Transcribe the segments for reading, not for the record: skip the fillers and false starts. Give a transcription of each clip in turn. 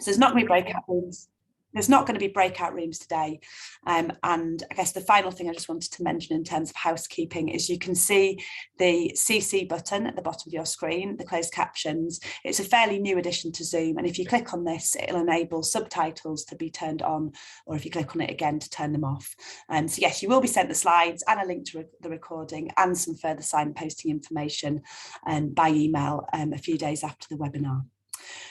So there's not going to be breakout rooms. There's not going to be breakout rooms today. And I guess the final thing I just wanted to mention in terms of housekeeping is you can see the CC button at the bottom of your screen, the closed captions. It's a fairly new addition to Zoom. And if you click on this, it'll enable subtitles to be turned on, or if you click on it again to turn them off. So yes, you will be sent the slides and a link to the recording and some further signposting information by email a few days after the webinar.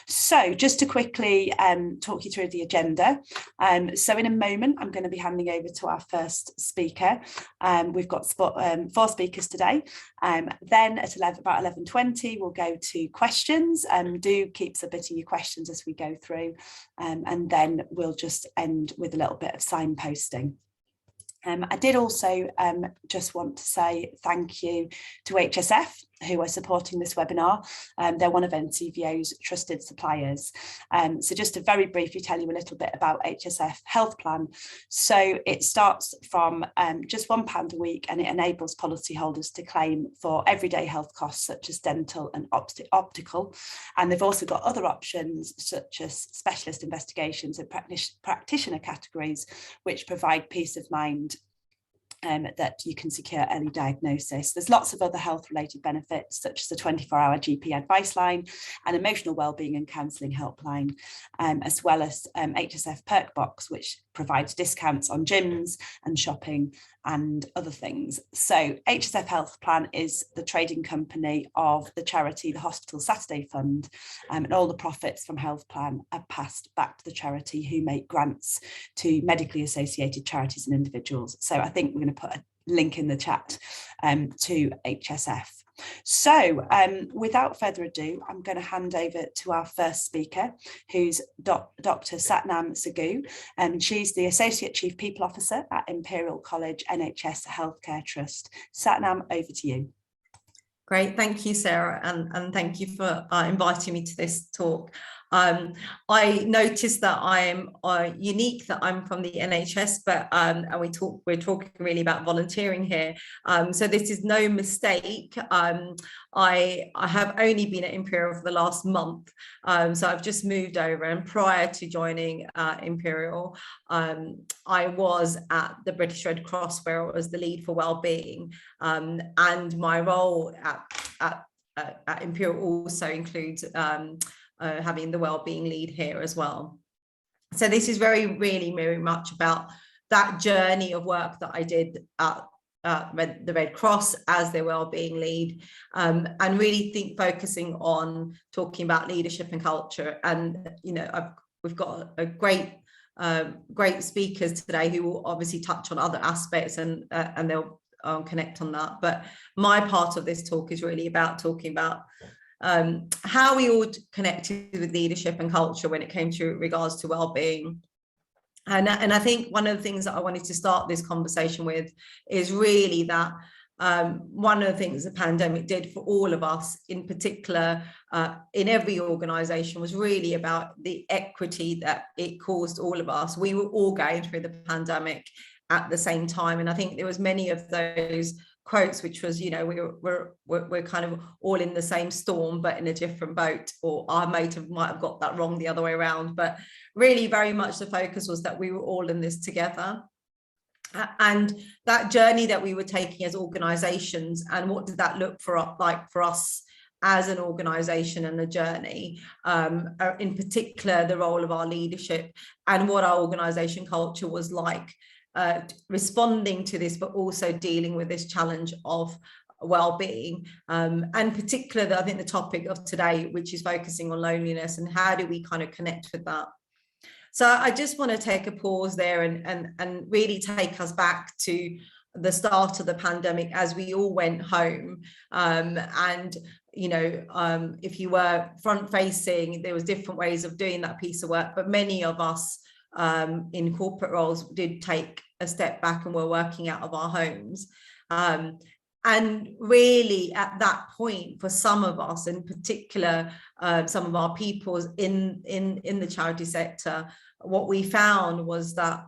So just to quickly talk you through the agenda. So in a moment, I'm going to be handing over to our first speaker. We've got 4 speakers today. Then at about 11:20, we'll go to questions. Do keep submitting your questions as we go through. And then we'll just end with a little bit of signposting. I did also just want to say thank you to HSF, who are supporting this webinar. They're one of NCVO's trusted suppliers. So just to very briefly tell you a little bit about HSF Health Plan. So it starts from just £1 a week, and it enables policyholders to claim for everyday health costs such as dental and optical. And they've also got other options such as specialist investigations and practitioner categories, which provide peace of mind that you can secure early diagnosis. There's lots of other health related benefits such as the 24-hour GP advice line and emotional wellbeing and counselling helpline, as well as HSF Perk Box, which provides discounts on gyms and shopping and other things. So HSF Health Plan is the trading company of the charity, the Hospital Saturday Fund, and all the profits from Health Plan are passed back to the charity, who make grants to medically associated charities and individuals. So I think we're going to put a link in the chat to HSF. So without further ado, I'm going to hand over to our first speaker, who's Dr. Satnam Sagoo, and she's the Associate Chief People Officer at Imperial College NHS Healthcare Trust. Satnam, over to you. Great, thank you, Sarah, and thank you for inviting me to this talk. I noticed that I'm unique, that I'm from the NHS, but and we're talking really about volunteering here. So this is no mistake. I have only been at Imperial for the last month, so I've just moved over. And prior to joining Imperial, I was at the British Red Cross, where I was the lead for wellbeing, and my role at Imperial also includes having the wellbeing lead here as well. So this is really very much about that journey of work that I did at the Red Cross as their wellbeing lead, and really focusing on talking about leadership and culture. And you know, we've got a great speakers today who will obviously touch on other aspects, and they'll connect on that. But my part of this talk is really about talking about how we all connected with leadership and culture when it came to regards to well-being. And I think one of the things that I wanted to start this conversation with is really that one of the things the pandemic did for all of us, in particular in every organisation, was really about the equity that it caused all of us. We were all going through the pandemic at the same time, and I think there was many of those quotes which was, you know, we're kind of all in the same storm but in a different boat, or I might have got that wrong the other way around, but really very much the focus was that we were all in this together. And that journey that we were taking as organisations, and what did that look like for us as an organisation and a journey, in particular the role of our leadership and what our organisation culture was like, responding to this, but also dealing with this challenge of well-being, and particularly I think the topic of today, which is focusing on loneliness and how do we kind of connect with that. So I just want to take a pause there and really take us back to the start of the pandemic as we all went home, and you know, if you were front facing, there was different ways of doing that piece of work, but many of us in corporate roles did take a step back and were working out of our homes, and really at that point, for some of us in particular, some of our peoples in the charity sector, what we found was that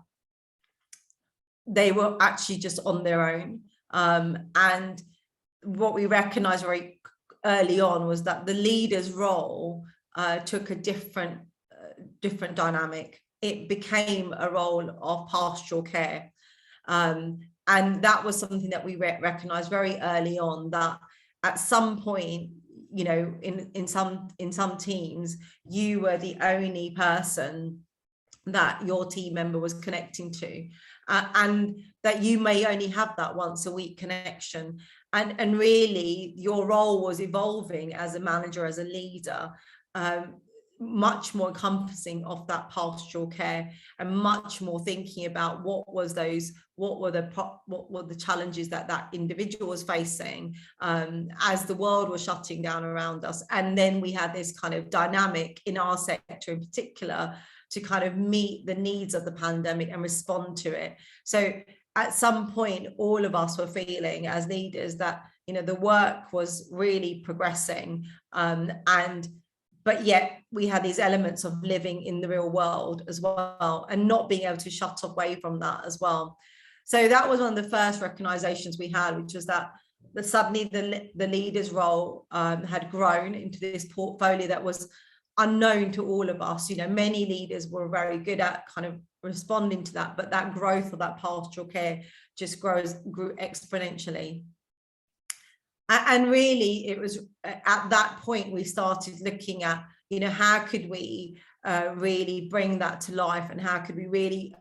they were actually just on their own, and what we recognized very early on was that the leader's role took a different different dynamic. It became a role of pastoral care. And that was something that we recognized very early on, that at some point, you know, in some teams, you were the only person that your team member was connecting to, and that you may only have that once a week connection. And really your role was evolving as a manager, as a leader, much more encompassing of that pastoral care, and much more thinking about what were the challenges that individual was facing as the world was shutting down around us. And then we had this kind of dynamic in our sector in particular to kind of meet the needs of the pandemic and respond to it. So at some point, all of us were feeling as leaders that, you know, the work was really progressing, but yet we had these elements of living in the real world as well, and not being able to shut away from that as well. So that was one of the first recognizations we had, which was that suddenly the leader's role had grown into this portfolio that was unknown to all of us. You know, many leaders were very good at kind of responding to that, but that growth of that pastoral care just grew exponentially. And really, it was at that point we started looking at, you know, how could we really bring that to life, and how could we really,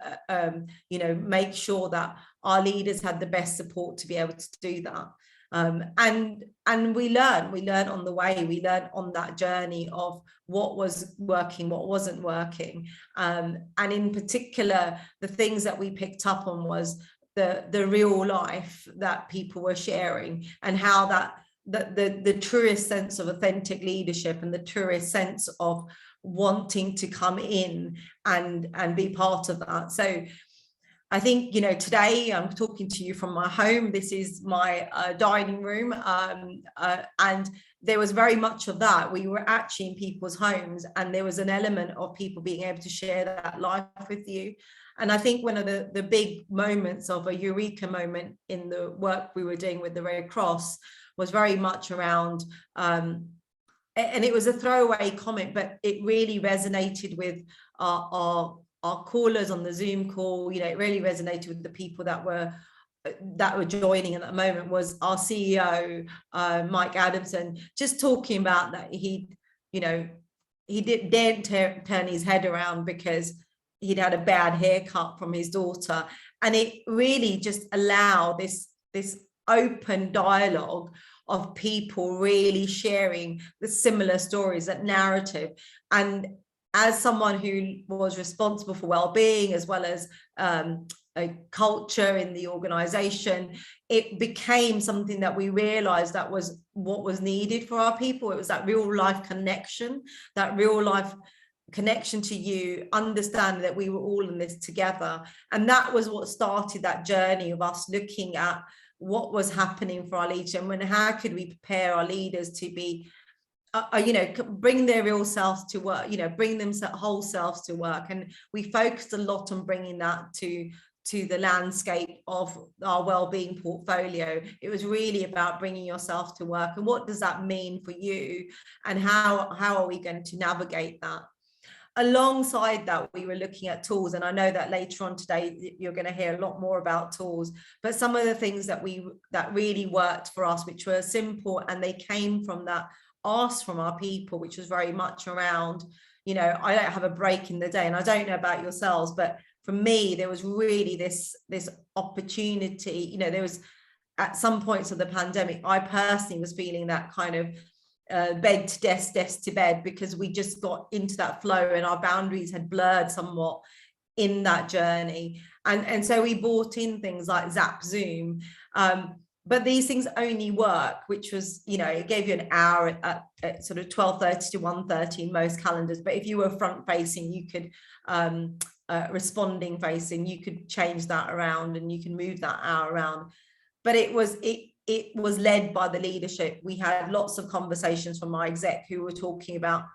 you know, make sure that our leaders had the best support to be able to do that. And we learned on the way, we learned on that journey of what was working, what wasn't working. And in particular, the things that we picked up on was the real life that people were sharing, and how the truest sense of authentic leadership and the truest sense of wanting to come in and be part of that. So I think, you know, today I'm talking to you from my home. This is my dining room, and there was very much of that. We were actually in people's homes, and there was an element of people being able to share that life with you. And I think one of the big moments of a eureka moment in the work we were doing with the Red Cross was very much around, and it was a throwaway comment, but it really resonated with our callers on the Zoom call. You know, it really resonated with the people that were joining at that moment. Was our CEO, Mike Adamson, just talking about that he didn't turn his head around because he'd had a bad haircut from his daughter. And it really just allowed this open dialogue of people really sharing the similar stories, that narrative. And as someone who was responsible for well-being as well as a culture in the organization, it became something that we realized that was what was needed for our people. It was that real life connection, that real life connection to you, understanding that we were all in this together. And that was what started that journey of us looking at what was happening for our leadership, and how could we prepare our leaders to be you know, bring their real selves to work, you know, bring them whole selves to work. And we focused a lot on bringing that to the landscape of our wellbeing portfolio. It was really about bringing yourself to work, and what does that mean for you, and how are we going to navigate that. Alongside that, we were looking at tools, and I know that later on today you're going to hear a lot more about tools, but some of the things that really worked for us, which were simple, and they came from that ask from our people, which was very much around, you know, I don't have a break in the day. And I don't know about yourselves, but for me, there was really this opportunity. You know, there was at some points of the pandemic, I personally was feeling that kind of bed to desk, desk to bed, because we just got into that flow and our boundaries had blurred somewhat in that journey. And so we brought in things like Zap Zoom. But these things only work, which was, you know, it gave you an hour at sort of 12:30 to 1:30 in most calendars. But if you were front facing, you could responding facing, you could change that around, and you can move that hour around. But it was led by the leadership. We had lots of conversations from my exec who were talking about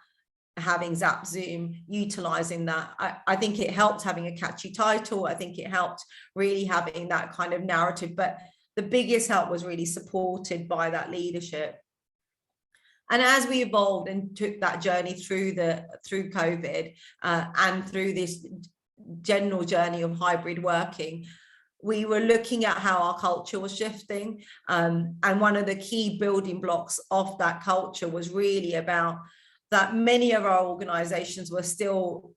having Zap Zoom, utilizing that. I think it helped having a catchy title. I think it helped really having that kind of narrative. But the biggest help was really supported by that leadership. And as we evolved and took that journey through COVID and through this general journey of hybrid working, we were looking at how our culture was shifting. And one of the key building blocks of that culture was really about that many of our organizations were still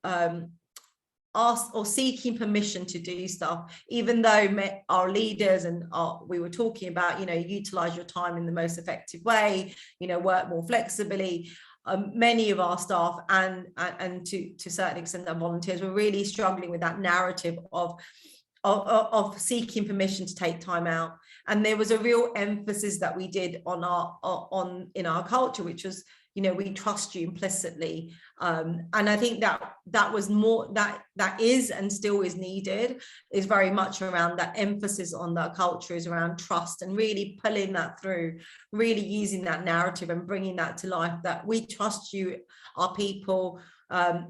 asked or seeking permission to do stuff, even though our leaders and we were talking about, utilize your time in the most effective way, work more flexibly. Many of our staff and to a certain extent our volunteers were really struggling with that narrative of seeking permission to take time out. And there was a real emphasis that we did in our culture, which was, we trust you implicitly. And I think that was more, that is and still is needed, is very much around that emphasis on that culture, is around trust, and really pulling that through, really using that narrative and bringing that to life, that we trust you, our people.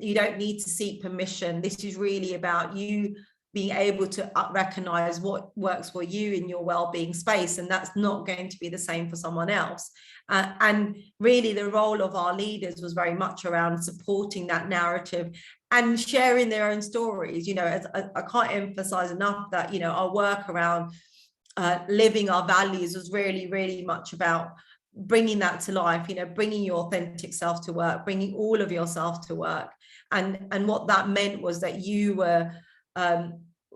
You don't need to seek permission. This is really about you being able to recognize what works for you in your well-being space, and that's not going to be the same for someone else. And really the role of our leaders was very much around supporting that narrative and sharing their own stories. I can't emphasize enough that our work around living our values was really, really much about bringing that to life, bringing your authentic self to work, bringing all of yourself to work. And what that meant was that you were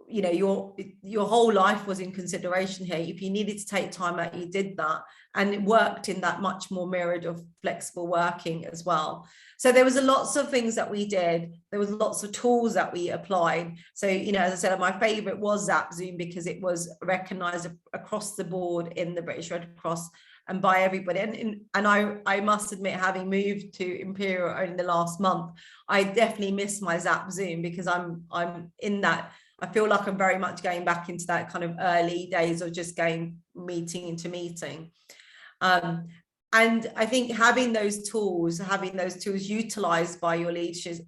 your whole life was in consideration here. If you needed to take time out, you did that, and it worked in that much more mirrored of flexible working as well. So there was lots of things that we did. There was lots of tools that we applied. So as I said, my favorite was Zap Zoom, because it was recognized across the board in the British Red Cross and by everybody. And I must admit, having moved to Imperial only the last month, I definitely miss my Zap Zoom, because I'm in that, I feel like I'm very much going back into that kind of early days of just going meeting into meeting. And I think having those tools utilized by your leaders,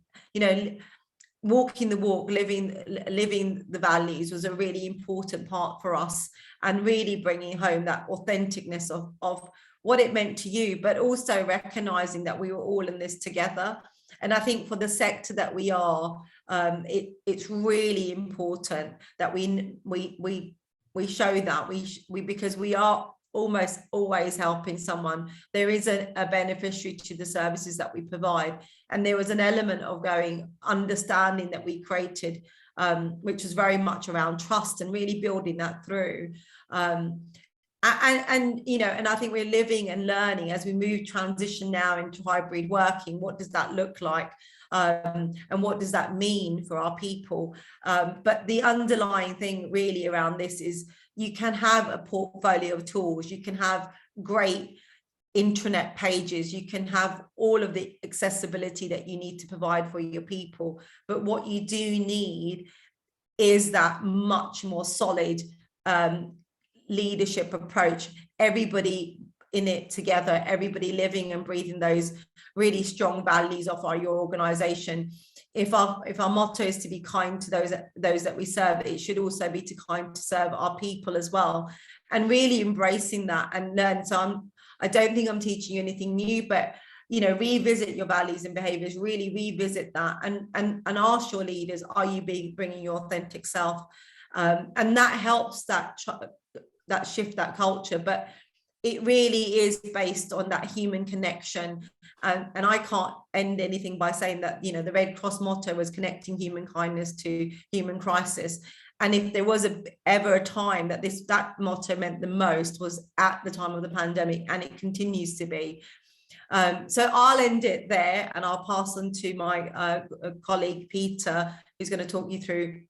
walking the walk, living the values was a really important part for us, and really bringing home that authenticness of what it meant to you, but also recognizing that we were all in this together. And I think for the sector that we are, it's really important that we show that we because we are almost always helping someone. There is a beneficiary to the services that we provide, and there was an element of understanding that we created, which was very much around trust and really building that through. And I think we're living and learning as we transition now into hybrid working. What does that look like? And what does that mean for our people? But the underlying thing really around this is you can have a portfolio of tools. You can have great intranet pages. You can have all of the accessibility that you need to provide for your people. But what you do need is that much more solid leadership approach, everybody in it together, everybody living and breathing those really strong values of your organization. If our motto is to be kind to those that we serve, it should also be to serve our people as well, and really embracing that and learn. So I don't think I'm teaching you anything new, but revisit your values and behaviors, really revisit that, and ask your leaders, are you bringing your authentic self? And that helps that shift that culture. But it really is based on that human connection. And I can't end anything by saying that, the Red Cross motto was connecting human kindness to human crisis. And if there was ever a time that that motto meant the most, was at the time of the pandemic, and it continues to be. So I'll end it there, and I'll pass on to my colleague Peter, who's going to talk you through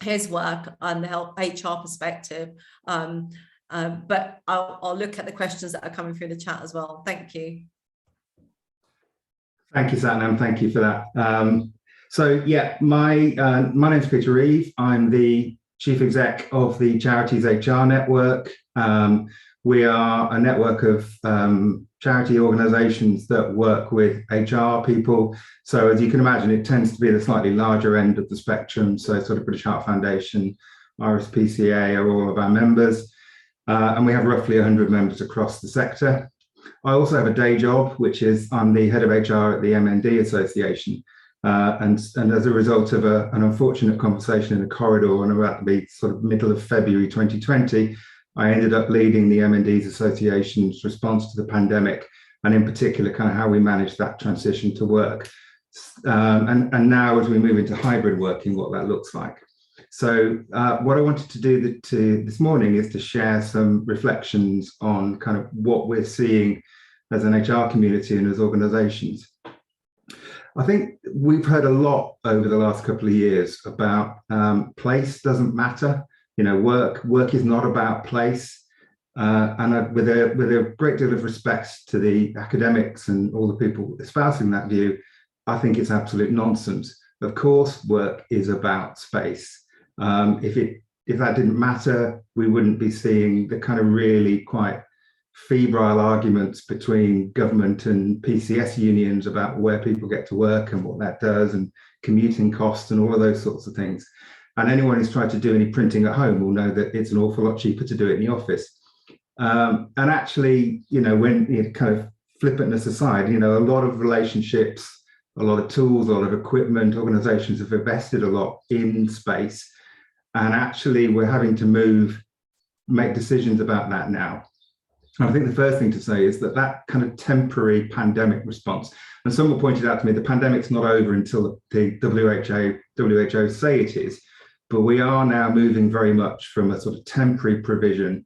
his work on the HR perspective. But I'll look at the questions that are coming through the chat as well. Thank you. Thank you, Satnam. Thank you for that. So yeah, my name's Peter Reeve. I'm the Chief Exec of the Charities HR Network. We are a network of charity organisations that work with HR people. So as you can imagine, it tends to be the slightly larger end of the spectrum. So sort of British Heart Foundation, RSPCA are all of our members. And we have roughly 100 members across the sector. I also have a day job, which is I'm the head of HR at the MND Association. And as a result of an unfortunate conversation in the corridor and about to be sort of middle of February 2020, I ended up leading the MND's Association's response to the pandemic, and in particular, kind of how we managed that transition to work. And now as we move into hybrid working, what that looks like. So what I wanted to do this morning is to share some reflections on kind of what we're seeing as an HR community and as organisations. I think we've heard a lot over the last couple of years about place doesn't matter. You know, work is not about place. And with a great deal of respect to the academics and all the people espousing that view, I think it's absolute nonsense. Of course, work is about space. If that didn't matter, we wouldn't be seeing the kind of really quite febrile arguments between government and PCS unions about where people get to work and what that does, and commuting costs and all of those sorts of things. And anyone who's tried to do any printing at home will know that it's an awful lot cheaper to do it in the office. And actually, you know, when you kind of flippantness aside, you know, a lot of relationships, a lot of tools, a lot of equipment, organizations have invested a lot in space. And actually, we're having to make decisions about that now. And I think the first thing to say is that kind of temporary pandemic response, and someone pointed out to me, the pandemic's not over until the WHO say it is, but we are now moving very much from a sort of temporary provision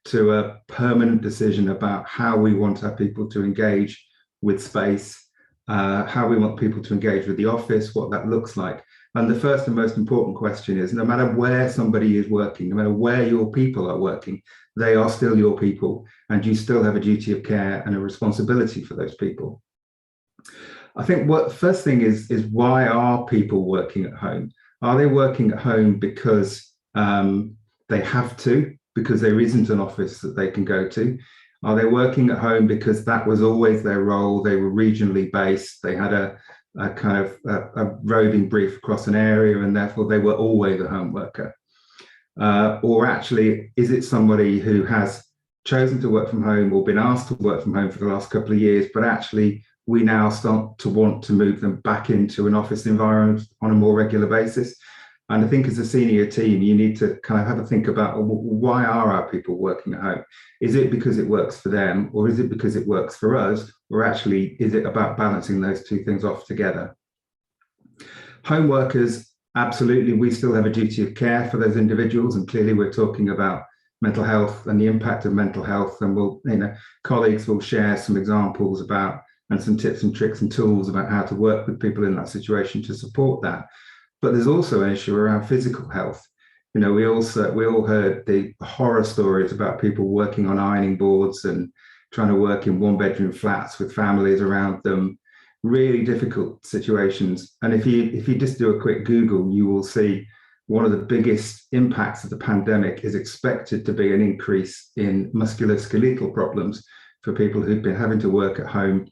to a permanent decision about how we want our people to engage with space, how we want people to engage with the office, what that looks like. And the first and most important question is, no matter where somebody is working, no matter where your people are working, they are still your people, and you still have a duty of care and a responsibility for those people. I think what first thing is why are people working at home? Are they working at home because they have to, because there isn't an office that they can go to? Are they working at home because that was always their role? They were regionally based, they had a kind of a roving brief across an area, and therefore they were always a home worker? Or actually, is it somebody who has chosen to work from home or been asked to work from home for the last couple of years, but actually we now start to want to move them back into an office environment on a more regular basis? And I think as a senior team, you need to kind of have a think about, why are our people working at home? Is it because it works for them, or is it because it works for us? Or actually, is it about balancing those two things off together? Home workers, absolutely, we still have a duty of care for those individuals. And clearly we're talking about mental health and the impact of mental health. And colleagues will share some examples about, and some tips and tricks and tools about how to work with people in that situation to support that. But there's also an issue around physical health. You know, we all heard the horror stories about people working on ironing boards and trying to work in one-bedroom flats with families around them. Really difficult situations. And if you just do a quick Google, you will see one of the biggest impacts of the pandemic is expected to be an increase in musculoskeletal problems for people who've been having to work at home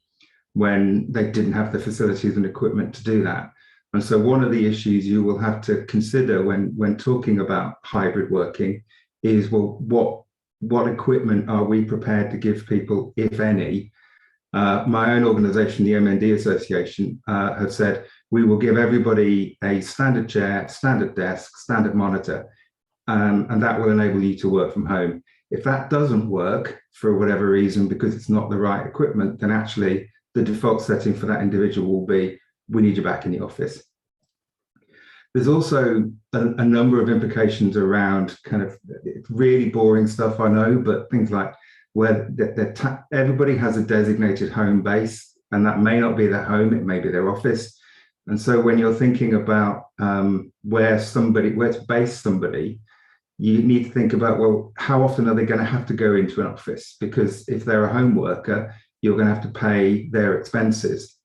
when they didn't have the facilities and equipment to do that. And so one of the issues you will have to consider when talking about hybrid working is, well, what equipment are we prepared to give people, if any? My own organisation, the MND Association, have said we will give everybody a standard chair, standard desk, standard monitor, and that will enable you to work from home. If that doesn't work for whatever reason, because it's not the right equipment, then actually the default setting for that individual will be, we need you back in the office. There's also a number of implications around kind of really boring stuff, I know, but things like where everybody has a designated home base, and that may not be their home, it may be their office. And so when you're thinking about where to base somebody, you need to think about, well, how often are they going to have to go into an office? Because if they're a home worker, you're going to have to pay their expenses.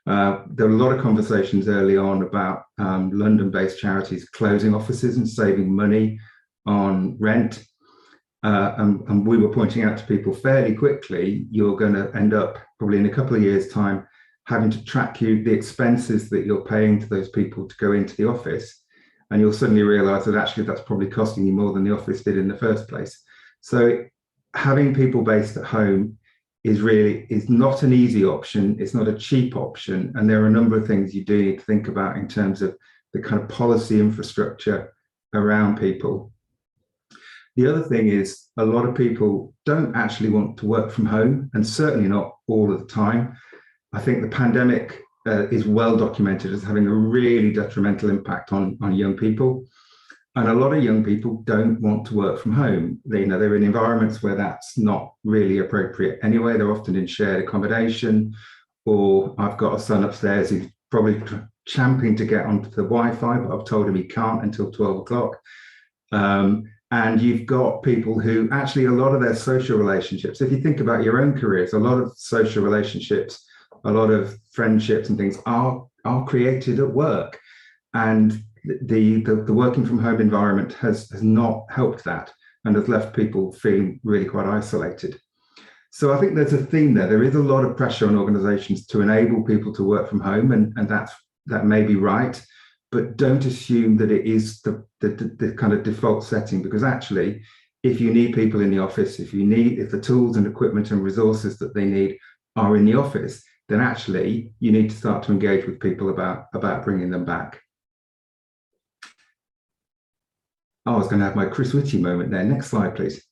There were a lot of conversations early on about London-based charities closing offices and saving money on rent. And we were pointing out to people fairly quickly, you're going to end up probably in a couple of years' time having to track the expenses that you're paying to those people to go into the office. And you'll suddenly realize that actually that's probably costing you more than the office did in the first place. So having people based at home is not an easy option. It's not a cheap option. And there are a number of things you do need to think about in terms of the kind of policy infrastructure around people. The other thing is a lot of people don't actually want to work from home, and certainly not all of the time. I think the pandemic is well documented as having a really detrimental impact on young people. And a lot of young people don't want to work from home. They're in environments where that's not really appropriate anyway. They're often in shared accommodation, or I've got a son upstairs who's probably champing to get onto the Wi-Fi, but I've told him he can't until 12 o'clock. And you've got people who actually, a lot of their social relationships, if you think about your own careers, a lot of social relationships, a lot of friendships and things are created at work. And the working from home environment has not helped that, and has left people feeling really quite isolated. So I think there's a theme there. There is a lot of pressure on organisations to enable people to work from home, and that may be right, but don't assume that it is the kind of default setting, because actually, if you need people in the office, if the tools and equipment and resources that they need are in the office, then actually you need to start to engage with people about bringing them back. I was going to have my Chris Whitty moment there. Next slide, please.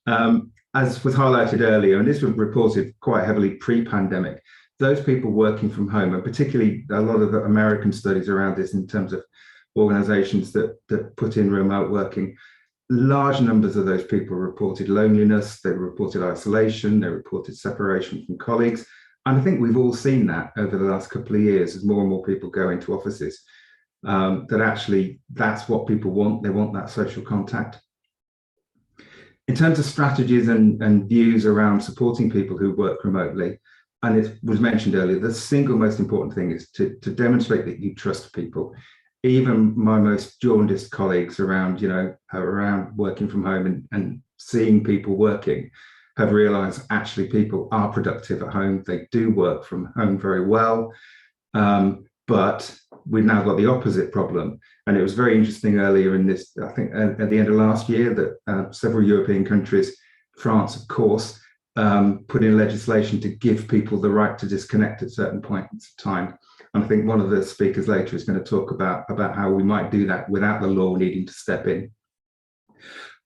As was highlighted earlier, and this was reported quite heavily pre-pandemic, those people working from home, and particularly a lot of the American studies around this in terms of organizations that put in remote working, large numbers of those people reported loneliness, they reported isolation, they reported separation from colleagues. And I think we've all seen that over the last couple of years as more and more people go into offices. That actually that's what people want. They want that social contact. In terms of strategies and views around supporting people who work remotely, and it was mentioned earlier, the single most important thing is to demonstrate that you trust people. Even my most jaundiced colleagues around working from home and seeing people working have realized actually people are productive at home. They do work from home very well. But we've now got the opposite problem. And it was very interesting earlier in this, I think at the end of last year, that several European countries, France, of course, put in legislation to give people the right to disconnect at certain points of time. And I think one of the speakers later is going to talk about how we might do that without the law needing to step in.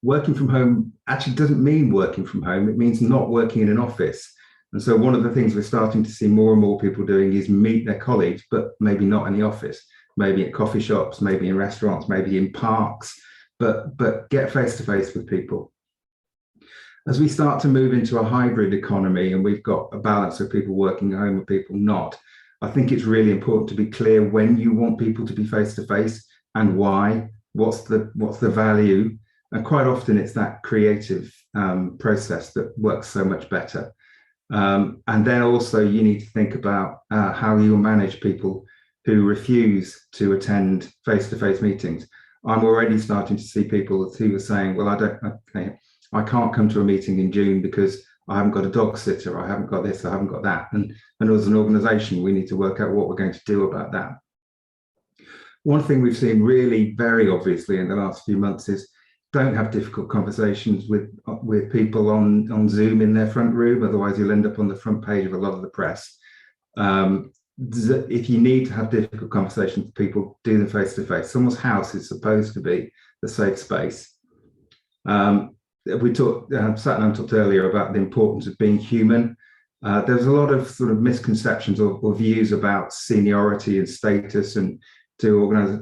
Working from home actually doesn't mean working from home. It means not working in an office. And so one of the things we're starting to see more and more people doing is meet their colleagues, but maybe not in the office, maybe at coffee shops, maybe in restaurants, maybe in parks, but get face-to-face with people. As we start to move into a hybrid economy and we've got a balance of people working at home and people not, I think it's really important to be clear when you want people to be face-to-face and why, what's the value. And quite often it's that creative process that works so much better. And then also you need to think about how you manage people who refuse to attend face-to-face meetings. I'm already starting to see people who are saying, well, I can't come to a meeting in June because I haven't got a dog sitter, I haven't got this, I haven't got that. And as an organisation, we need to work out what we're going to do about that. One thing we've seen really very obviously in the last few months is don't have difficult conversations with people on Zoom in their front room, otherwise you'll end up on the front page of a lot of the press. If you need to have difficult conversations with people, do them face-to-face. Someone's house is supposed to be the safe space. We talked, Satnam talked earlier about the importance of being human. There's a lot of sort of misconceptions or views about seniority and status, and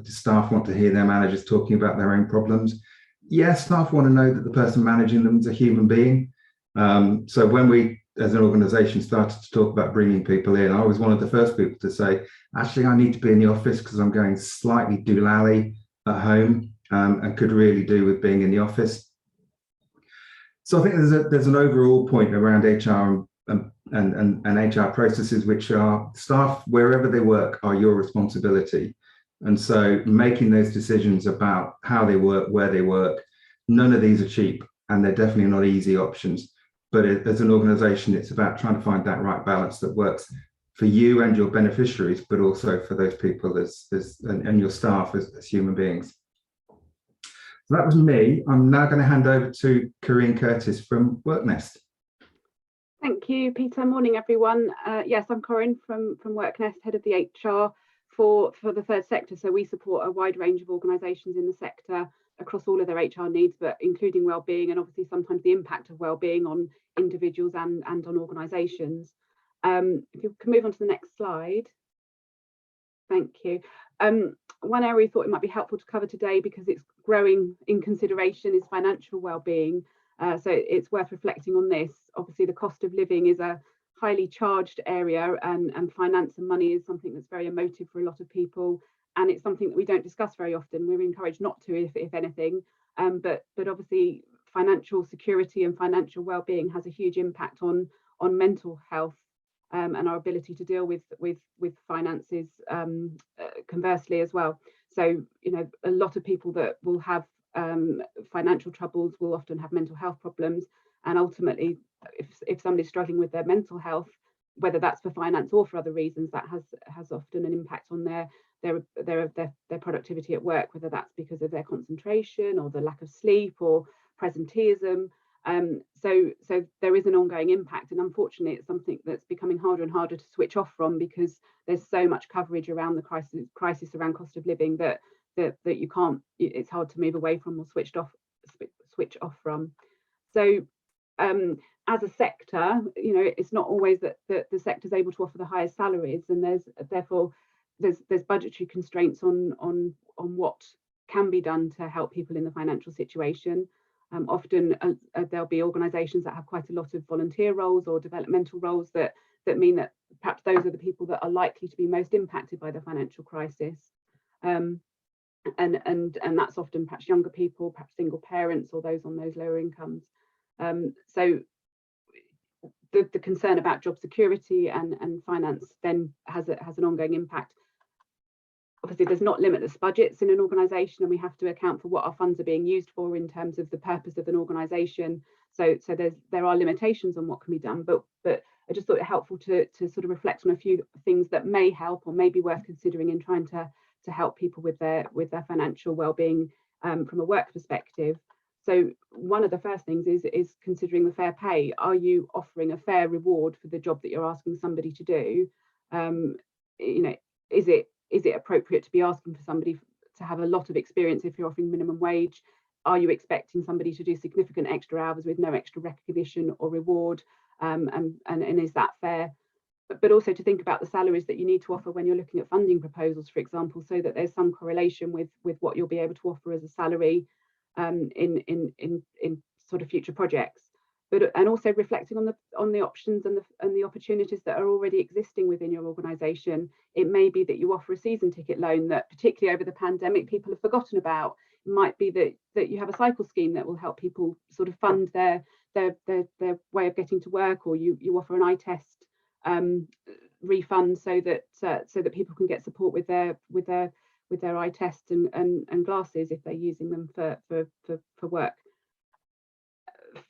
staff want to hear their managers talking about their own problems. Yes, staff want to know that the person managing them is a human being. So when we, as an organisation, started to talk about bringing people in, I was one of the first people to say, actually, I need to be in the office because I'm going slightly doolally at home and could really do with being in the office. So I think there's an overall point around HR and HR processes, which are staff, wherever they work, are your responsibility. And so making those decisions about how they work, where they work, none of these are cheap, and they're definitely not easy options. But as an organisation, it's about trying to find that right balance that works for you and your beneficiaries, but also for those people and your staff as human beings. So that was me. I'm now going to hand over to Corinne Curtis from WorkNest. Thank you, Peter. Morning, everyone. Yes, I'm Corinne from WorkNest, head of the HR for the third sector. So we support a wide range of organisations in the sector across all of their HR needs, but including wellbeing, and obviously sometimes the impact of wellbeing on individuals and on organisations. If you can move on to the next slide. Thank you. One area we thought it might be helpful to cover today, because it's growing in consideration, is financial wellbeing. So it's worth reflecting on this. Obviously, the cost of living is a highly charged area, and finance and money is something that's very emotive for a lot of people, and it's something that we don't discuss very often. We're encouraged not to, if anything, but obviously financial security and financial well-being has a huge impact on mental health, and our ability to deal with finances, conversely as well. So, you know, a lot of people that will have financial troubles will often have mental health problems, and ultimately if somebody's struggling with their mental health, whether that's for finance or for other reasons, that has often an impact on their productivity at work, whether that's because of their concentration or the lack of sleep or presenteeism. So there is an ongoing impact, and unfortunately it's something that's becoming harder and harder to switch off from, because there's so much coverage around the crisis around cost of living that you can't, it's hard to move away from or switch off from. So as a sector, you know, it's not always that the sector is able to offer the highest salaries, and there's budgetary constraints on what can be done to help people in the financial situation. Often there'll be organisations that have quite a lot of volunteer roles or developmental roles that mean that perhaps those are the people that are likely to be most impacted by the financial crisis. And that's often perhaps younger people, perhaps single parents, or those on those lower incomes. So the concern about job security and finance then has an ongoing impact. Obviously, there's not limitless budgets in an organisation, and we have to account for what our funds are being used for in terms of the purpose of an organisation. So there are limitations on what can be done, but I just thought it helpful to sort of reflect on a few things that may help or may be worth considering in trying to help people with their financial well-being from a work perspective. So one of the first things is considering the fair pay. Are you offering a fair reward for the job that you're asking somebody to do? You know, is it appropriate to be asking for somebody to have a lot of experience if you're offering minimum wage? Are you expecting somebody to do significant extra hours with no extra recognition or reward? And is that fair? But also to think about the salaries that you need to offer when you're looking at funding proposals, for example, so that there's some correlation with what you'll be able to offer as a salary in sort of future projects. And also reflecting on the options and the opportunities that are already existing within your organisation. It may be that you offer a season ticket loan that, particularly over the pandemic, people have forgotten about. It might be that you have a cycle scheme that will help people sort of fund their way of getting to work, or you offer an eye test refund so that people can get support with their eye tests and glasses if they're using them for work.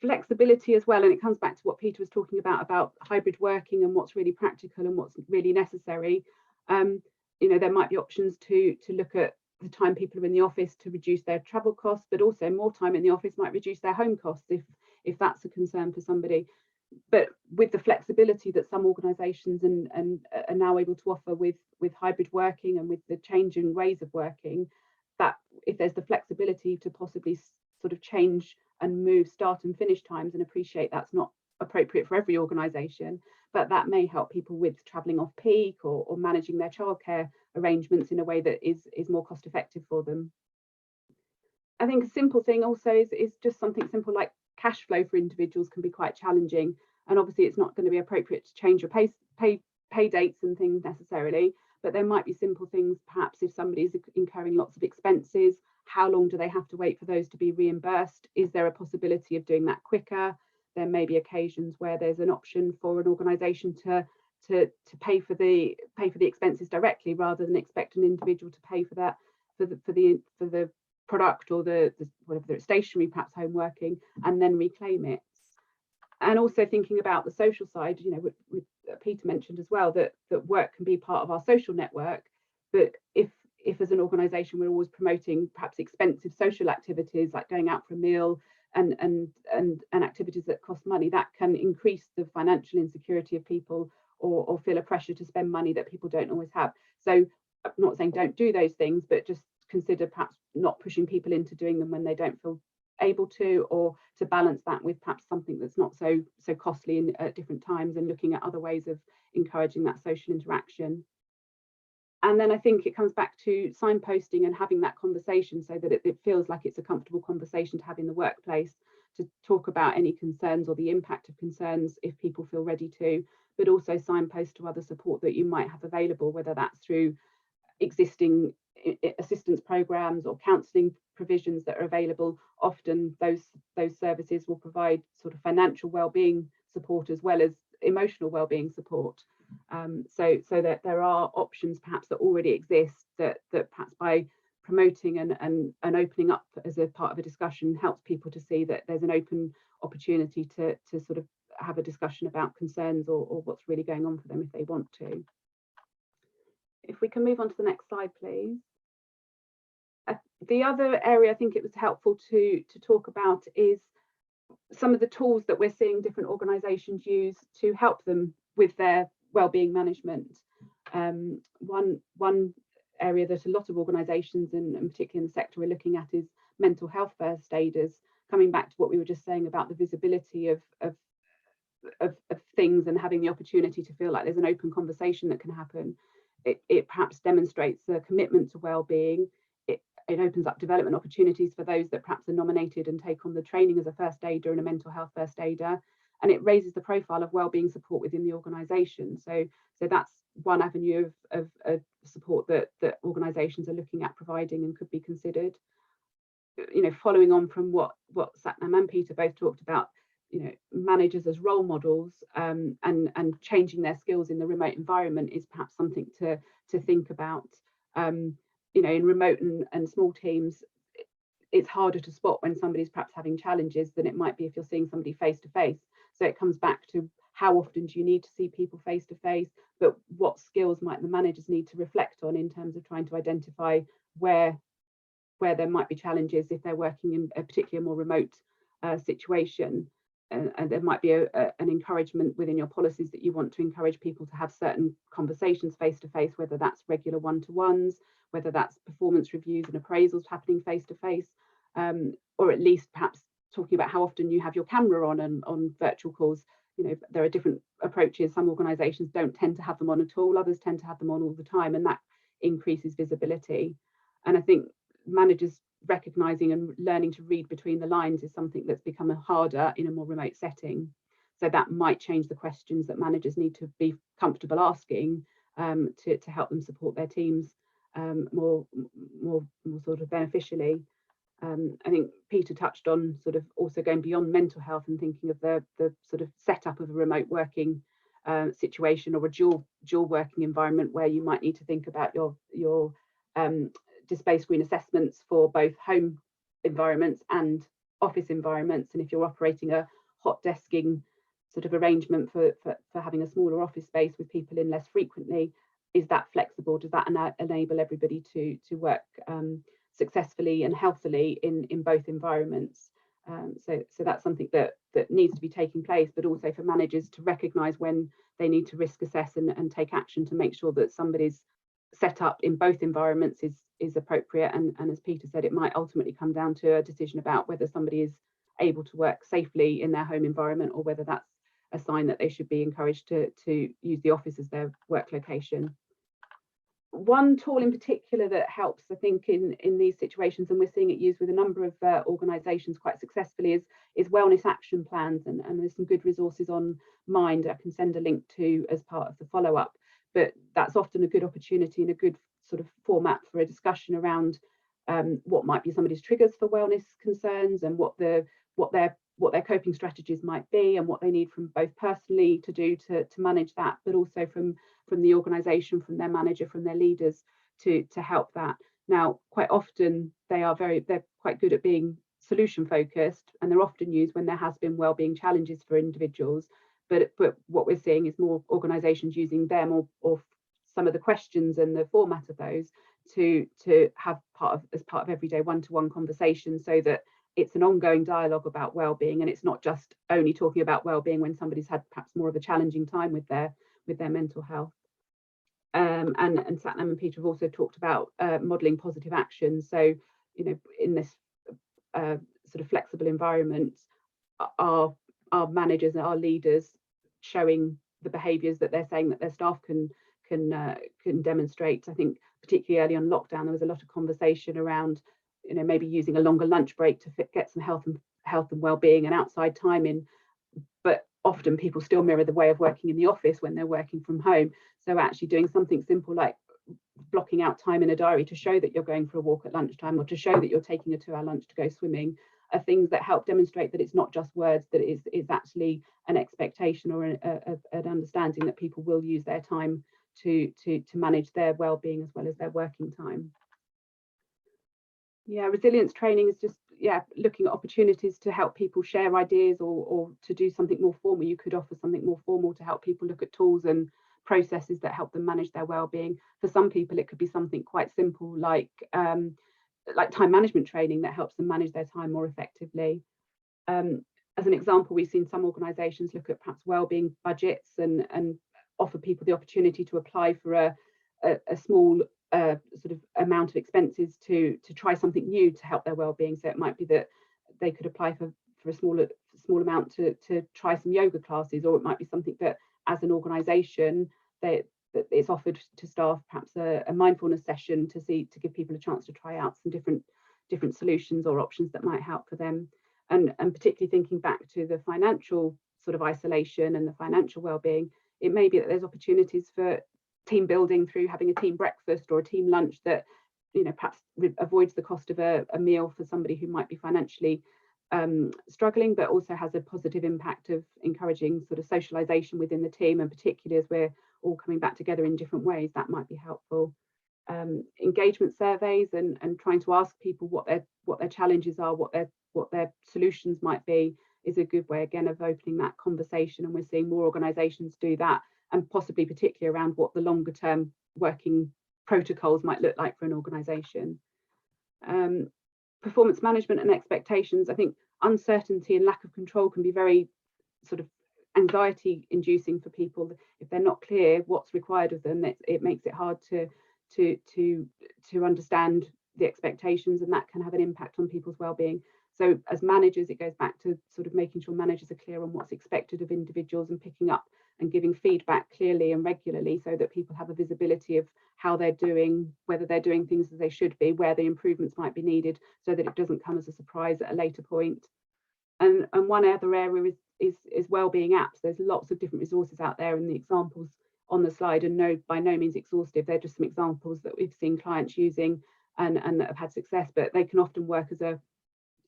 Flexibility as well, and it comes back to what Peter was talking about hybrid working and what's really practical and what's really necessary. You know, there might be options to look at the time people are in the office to reduce their travel costs, but also more time in the office might reduce their home costs if that's a concern for somebody. But with the flexibility that some organisations and are now able to offer with hybrid working and with the change in ways of working, that if there's the flexibility to possibly sort of change and move start and finish times, and appreciate that's not appropriate for every organisation, but that may help people with travelling off peak or managing their childcare arrangements in a way that is more cost effective for them. I think a simple thing also is just something simple like cash flow for individuals can be quite challenging, and obviously it's not going to be appropriate to change your pay dates and things necessarily, but there might be simple things. Perhaps if somebody's incurring lots of expenses, how long do they have to wait for those to be reimbursed? Is there a possibility of doing that quicker? There may be occasions where there's an option for an organisation to pay for the expenses directly, rather than expect an individual to pay for that for the product or the whether it's stationary, perhaps home working, and then reclaim it. And also thinking about the social side, you know, Peter mentioned as well that work can be part of our social network, but if as an organisation we're always promoting perhaps expensive social activities like going out for a meal and activities that cost money, that can increase the financial insecurity of people, or feel a pressure to spend money that people don't always have. So I'm not saying don't do those things, but just consider perhaps not pushing people into doing them when they don't feel able to, or to balance that with perhaps something that's not so costly at different times, and looking at other ways of encouraging that social interaction. And then I think it comes back to signposting and having that conversation, so that it feels like it's a comfortable conversation to have in the workplace, to talk about any concerns or the impact of concerns if people feel ready to, but also signpost to other support that you might have available, whether that's through existing assistance programs or counselling provisions that are available. Often those services will provide sort of financial well-being support as well as emotional well-being support. So that there are options perhaps that already exist, that perhaps by promoting and opening up as a part of a discussion helps people to see that there's an open opportunity to sort of have a discussion about concerns or what's really going on for them if they want to. If we can move on to the next slide, please. The other area I think it was helpful to talk about is some of the tools that we're seeing different organisations use to help them with their wellbeing management. One area that a lot of organisations, and particularly in the sector, we're looking at is mental health first aiders. Coming back to what we were just saying about the visibility of things, and having the opportunity to feel like there's an open conversation that can happen. It perhaps demonstrates a commitment to wellbeing. It opens up development opportunities for those that perhaps are nominated and take on the training as a first aider and a mental health first aider, and it raises the profile of wellbeing support within the organisation. So that's one avenue of support that organisations are looking at providing and could be considered. You know, following on from what Satnam and Peter both talked about, you know, managers as role models, and changing their skills in the remote environment is perhaps something to think about. You know, in remote and small teams, it's harder to spot when somebody's perhaps having challenges than it might be if you're seeing somebody face to face. So it comes back to how often do you need to see people face to face, but what skills might the managers need to reflect on in terms of trying to identify where there might be challenges if they're working in a particularly more remote situation. And there might be an encouragement within your policies that you want to encourage people to have certain conversations face to face, whether that's regular one-to-ones, whether that's performance reviews and appraisals happening face to face, or at least perhaps talking about how often you have your camera on virtual calls. You know, there are different approaches. Some organisations don't tend to have them on at all, others tend to have them on all the time, and that increases visibility. And I think managers recognising and learning to read between the lines is something that's become harder in a more remote setting. So that might change the questions that managers need to be comfortable asking to help them support their teams more sort of beneficially. I think Peter touched on sort of also going beyond mental health and thinking of the sort of setup of a remote working situation, or a dual working environment, where you might need to think about your display screen assessments for both home environments and office environments. And if you're operating a hot desking sort of arrangement for having a smaller office space with people in less frequently, is that flexible? Does that enable everybody to work successfully and healthily in both environments? So that's something that needs to be taking place, but also for managers to recognise when they need to risk assess and take action to make sure that somebody's set up in both environments is appropriate. And as Peter said, it might ultimately come down to a decision about whether somebody is able to work safely in their home environment, or whether that's a sign that they should be encouraged to use the office as their work location. One tool in particular that helps, I think, in these situations, and we're seeing it used with a number of organisations quite successfully, is wellness action plans, and there's some good resources on Mind I can send a link to as part of the follow-up. But that's often a good opportunity and a good sort of format for a discussion around what might be somebody's triggers for wellness concerns, and what their coping strategies might be, and what they need from both personally to do to manage that, but also from the organisation, from their manager, from their leaders to help that. Now, quite often they're quite good at being solution focused, and they're often used when there has been wellbeing challenges for individuals. But what we're seeing is more organisations using them or some of the questions and the format of those to have as part of everyday one-to-one conversation, so that it's an ongoing dialogue about well-being, and it's not just only talking about well-being when somebody's had perhaps more of a challenging time with their mental health. And Satnam and Peter have also talked about modelling positive action. So, you know, in this sort of flexible environment, our managers and our leaders showing the behaviours that they're saying that their staff can demonstrate. I think particularly early on lockdown, there was a lot of conversation around, you know, maybe using a longer lunch break to get some health and well-being and outside time in. But often people still mirror the way of working in the office when they're working from home. So actually doing something simple like blocking out time in a diary to show that you're going for a walk at lunchtime, or to show that you're taking a 2-hour lunch to go swimming, are things that help demonstrate that it's not just words, that it is actually an expectation or an understanding that people will use their time to manage their well-being as well as their working time. Yeah, resilience training is just, yeah, looking at opportunities to help people share ideas, or to do something more formal. You could offer something more formal to help people look at tools and processes that help them manage their well-being. For some people, it could be something quite simple like time management training that helps them manage their time more effectively. As an example, we've seen some organisations look at perhaps well-being budgets and offer people the opportunity to apply for a small sort of amount of expenses to try something new to help their well-being. So it might be that they could apply for a small amount to try some yoga classes, or it might be something that as an organisation that it's offered to staff, perhaps a mindfulness session to give people a chance to try out some different solutions or options that might help for them. And particularly thinking back to the financial sort of isolation and the financial well-being, it may be that there's opportunities for team building through having a team breakfast or a team lunch that, you know, perhaps avoids the cost of a meal for somebody who might be financially struggling, but also has a positive impact of encouraging sort of socialization within the team, and particularly as we're all coming back together in different ways, that might be helpful. Engagement surveys and trying to ask people what their challenges are, what their solutions might be, is a good way again of opening that conversation, and we're seeing more organisations do that, and possibly particularly around what the longer term working protocols might look like for an organisation. Performance management and expectations. I think uncertainty and lack of control can be very sort of anxiety inducing for people. If they're not clear what's required of them, it makes it hard to understand the expectations, and that can have an impact on people's well-being. So as managers, it goes back to sort of making sure managers are clear on what's expected of individuals, and picking up and giving feedback clearly and regularly, so that people have a visibility of how they're doing, whether they're doing things as they should be, where the improvements might be needed, so that it doesn't come as a surprise at a later point. And one other area is wellbeing apps. There's lots of different resources out there, and the examples on the slide are by no means exhaustive. They're just some examples that we've seen clients using and that have had success, but they can often work as a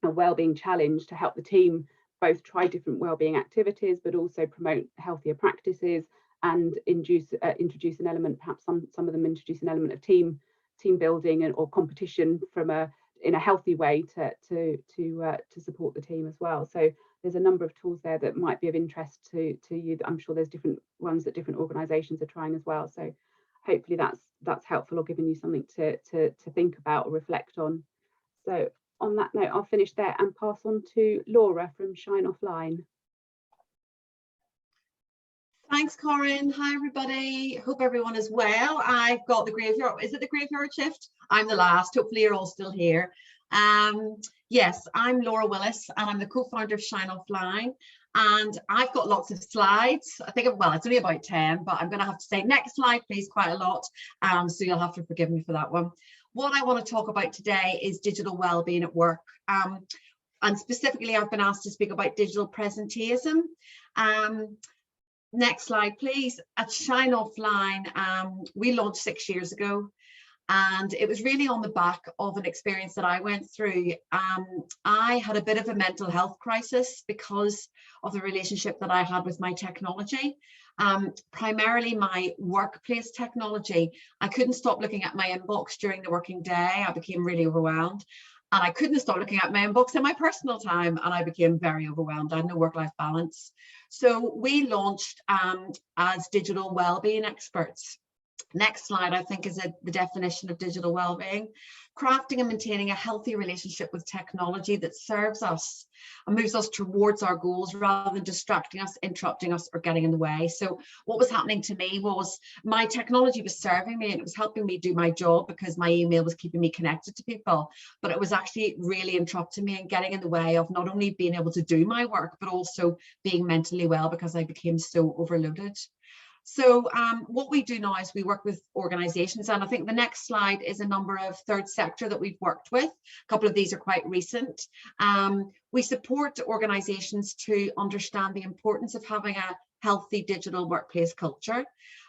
wellbeing challenge to help the team both try different wellbeing activities, but also promote healthier practices and introduce an element, perhaps some of them introduce an element of team building or competition in a healthy way to support the team as well. So there's a number of tools there that might be of interest to you. I'm sure there's different ones that different organisations are trying as well. So hopefully that's helpful, or giving you something to think about or reflect on. So on that note, I'll finish there and pass on to Laura from Shine Offline. Thanks, Corinne. Hi, everybody. Hope everyone is well. I've got the graveyard. Is it the graveyard shift? I'm the last. Hopefully you're all still here. Yes, I'm Laura Willis, and I'm the co-founder of Shine Offline. And I've got lots of slides. I think, well, it's only about 10, but I'm going to have to say next slide, please, quite a lot. So you'll have to forgive me for that one. What I want to talk about today is digital wellbeing at work. And specifically, I've been asked to speak about digital presenteeism. Next slide, please. At Shine Offline, we launched 6 years ago, and it was really on the back of an experience that I went through. I had a bit of a mental health crisis because of the relationship that I had with my technology. Primarily my workplace technology. I couldn't stop looking at my inbox during the working day. I became really overwhelmed, and I couldn't stop looking at my inbox in my personal time, and I became very overwhelmed. I had no work-life balance. So we launched as digital wellbeing experts. Next slide, I think, is the definition of digital wellbeing. Crafting and maintaining a healthy relationship with technology that serves us and moves us towards our goals rather than distracting us, interrupting us, or getting in the way. So what was happening to me was my technology was serving me and it was helping me do my job because my email was keeping me connected to people, but it was actually really interrupting me and getting in the way of not only being able to do my work, but also being mentally well because I became so overloaded. So what we do now is we work with organisations, and I think the next slide is a number of third sector that we've worked with. A couple of these are quite recent. We support organisations to understand the importance of having a healthy digital workplace culture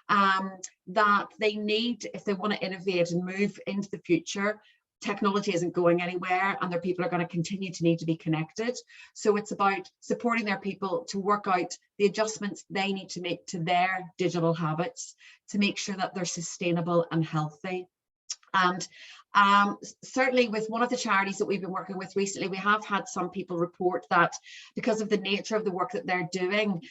that they need if they want to innovate and move into the future. Technology isn't going anywhere and their people are going to continue to need to be connected. So it's about supporting their people to work out the adjustments they need to make to their digital habits to make sure that they're sustainable and healthy. And certainly with one of the charities that we've been working with recently, we have had some people report that because of the nature of the work that they're doing,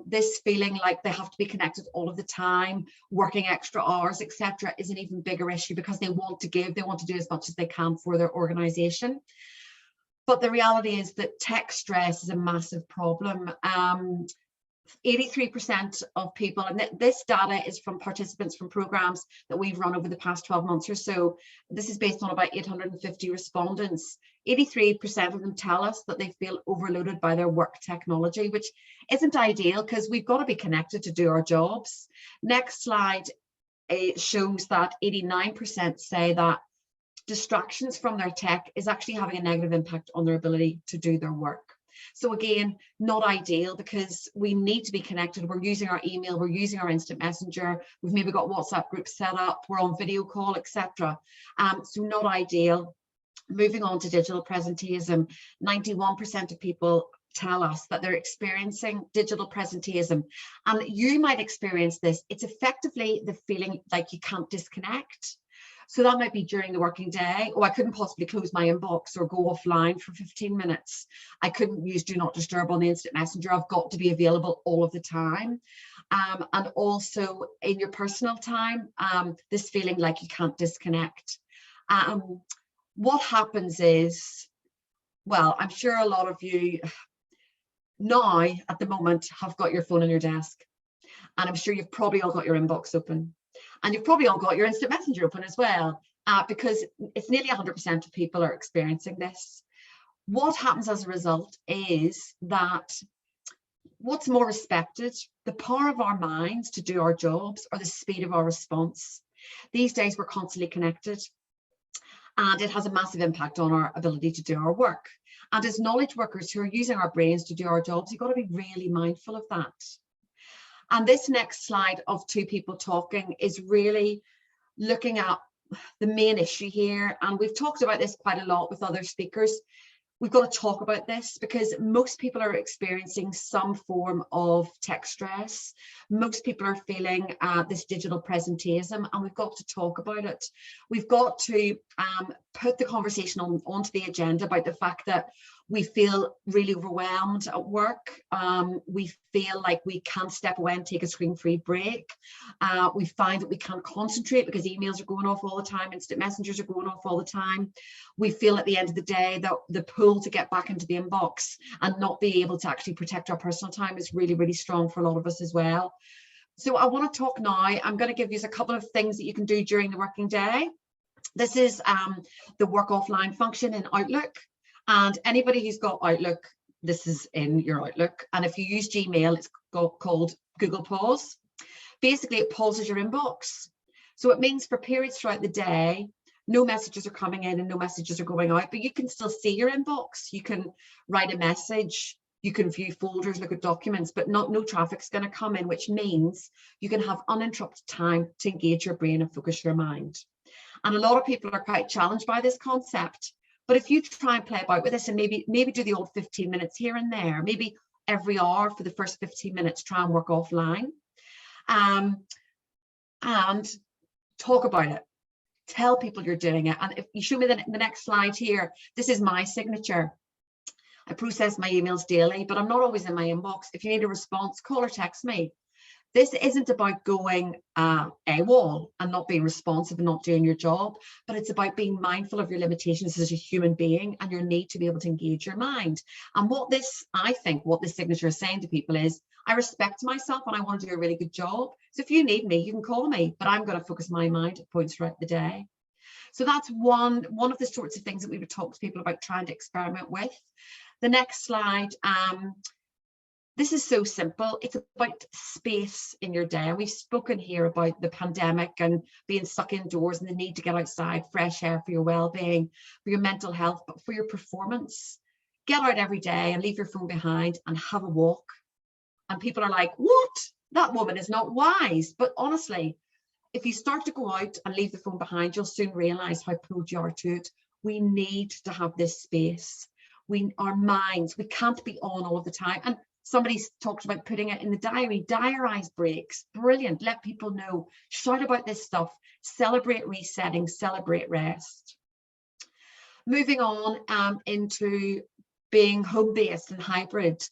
this feeling like they have to be connected all of the time, working extra hours, etc., is an even bigger issue because they want to give, they want to do as much as they can for their organisation. But the reality is that tech stress is a massive problem. 83% of people, and this data is from participants from programs that we've run over the past 12 months or so. This is based on about 850 respondents. 83% of them tell us that they feel overloaded by their work technology, which isn't ideal because we've got to be connected to do our jobs. Next slide shows that 89% say that distractions from their tech is actually having a negative impact on their ability to do their work. So again, not ideal because we need to be connected. We're using our email, we're using our instant messenger, we've maybe got WhatsApp groups set up, we're on video call, etc. So not ideal. Moving on to digital presenteeism, 91% of people tell us that they're experiencing digital presenteeism. And you might experience this. It's effectively the feeling like you can't disconnect. So that might be during the working day. Oh, I couldn't possibly close my inbox or go offline for 15 minutes. I couldn't use do not disturb on the instant messenger. I've got to be available all of the time. And also in your personal time, this feeling like you can't disconnect. What happens is, well, I'm sure a lot of you now at the moment have got your phone on your desk. And I'm sure you've probably all got your inbox open. And you've probably all got your instant messenger open as well, because it's nearly 100% of people are experiencing this. What happens as a result is that what's more respected, the power of our minds to do our jobs or the speed of our response. These days we're constantly connected and it has a massive impact on our ability to do our work. And as knowledge workers who are using our brains to do our jobs, you've got to be really mindful of that. And this next slide of two people talking is really looking at the main issue here. And we've talked about this quite a lot with other speakers. We've got to talk about this because most people are experiencing some form of tech stress. Most people are feeling this digital presenteeism, and we've got to talk about it. We've got to put the conversation onto the agenda about the fact that we feel really overwhelmed at work. We feel like we can't step away and take a screen-free break. We find that we can't concentrate because emails are going off all the time, instant messengers are going off all the time. We feel at the end of the day that the pull to get back into the inbox and not be able to actually protect our personal time is really, really strong for a lot of us as well. So I want to talk now. I'm going to give you a couple of things that you can do during the working day. This is the work offline function in Outlook. And anybody who's got Outlook, this is in your Outlook. And if you use Gmail, it's called Google Pause. Basically, it pauses your inbox. So it means for periods throughout the day, no messages are coming in and no messages are going out, but you can still see your inbox. You can write a message, you can view folders, look at documents, but no traffic's going to come in, which means you can have uninterrupted time to engage your brain and focus your mind. And a lot of people are quite challenged by this concept. But if you try and play about with this and maybe do the old 15 minutes here and there, maybe every hour for the first 15 minutes, try and work offline and talk about it. Tell people you're doing it. And if you show me the next slide here, this is my signature. I process my emails daily, but I'm not always in my inbox. If you need a response, call or text me. This isn't about going AWOL and not being responsive and not doing your job, but it's about being mindful of your limitations as a human being and your need to be able to engage your mind. And what this, I think, what this signature is saying to people is, I respect myself and I want to do a really good job. So if you need me, you can call me, but I'm going to focus my mind at points throughout the day. So that's one of the sorts of things that we would talk to people about trying to experiment with. The next slide. This is so simple. It's about space in your day. And we've spoken here about the pandemic and being stuck indoors and the need to get outside, fresh air for your well-being, for your mental health, but for your performance. Get out every day and leave your phone behind and have a walk. And people are like, what? That woman is not wise. But honestly, if you start to go out and leave the phone behind, you'll soon realize how pulled you are to it. We need to have this space. Our minds, we can't be on all of the time. And somebody's talked about putting it in the diary, diarise breaks, brilliant. Let people know, shout about this stuff, celebrate resetting, celebrate rest. Moving on into being home-based and hybrid.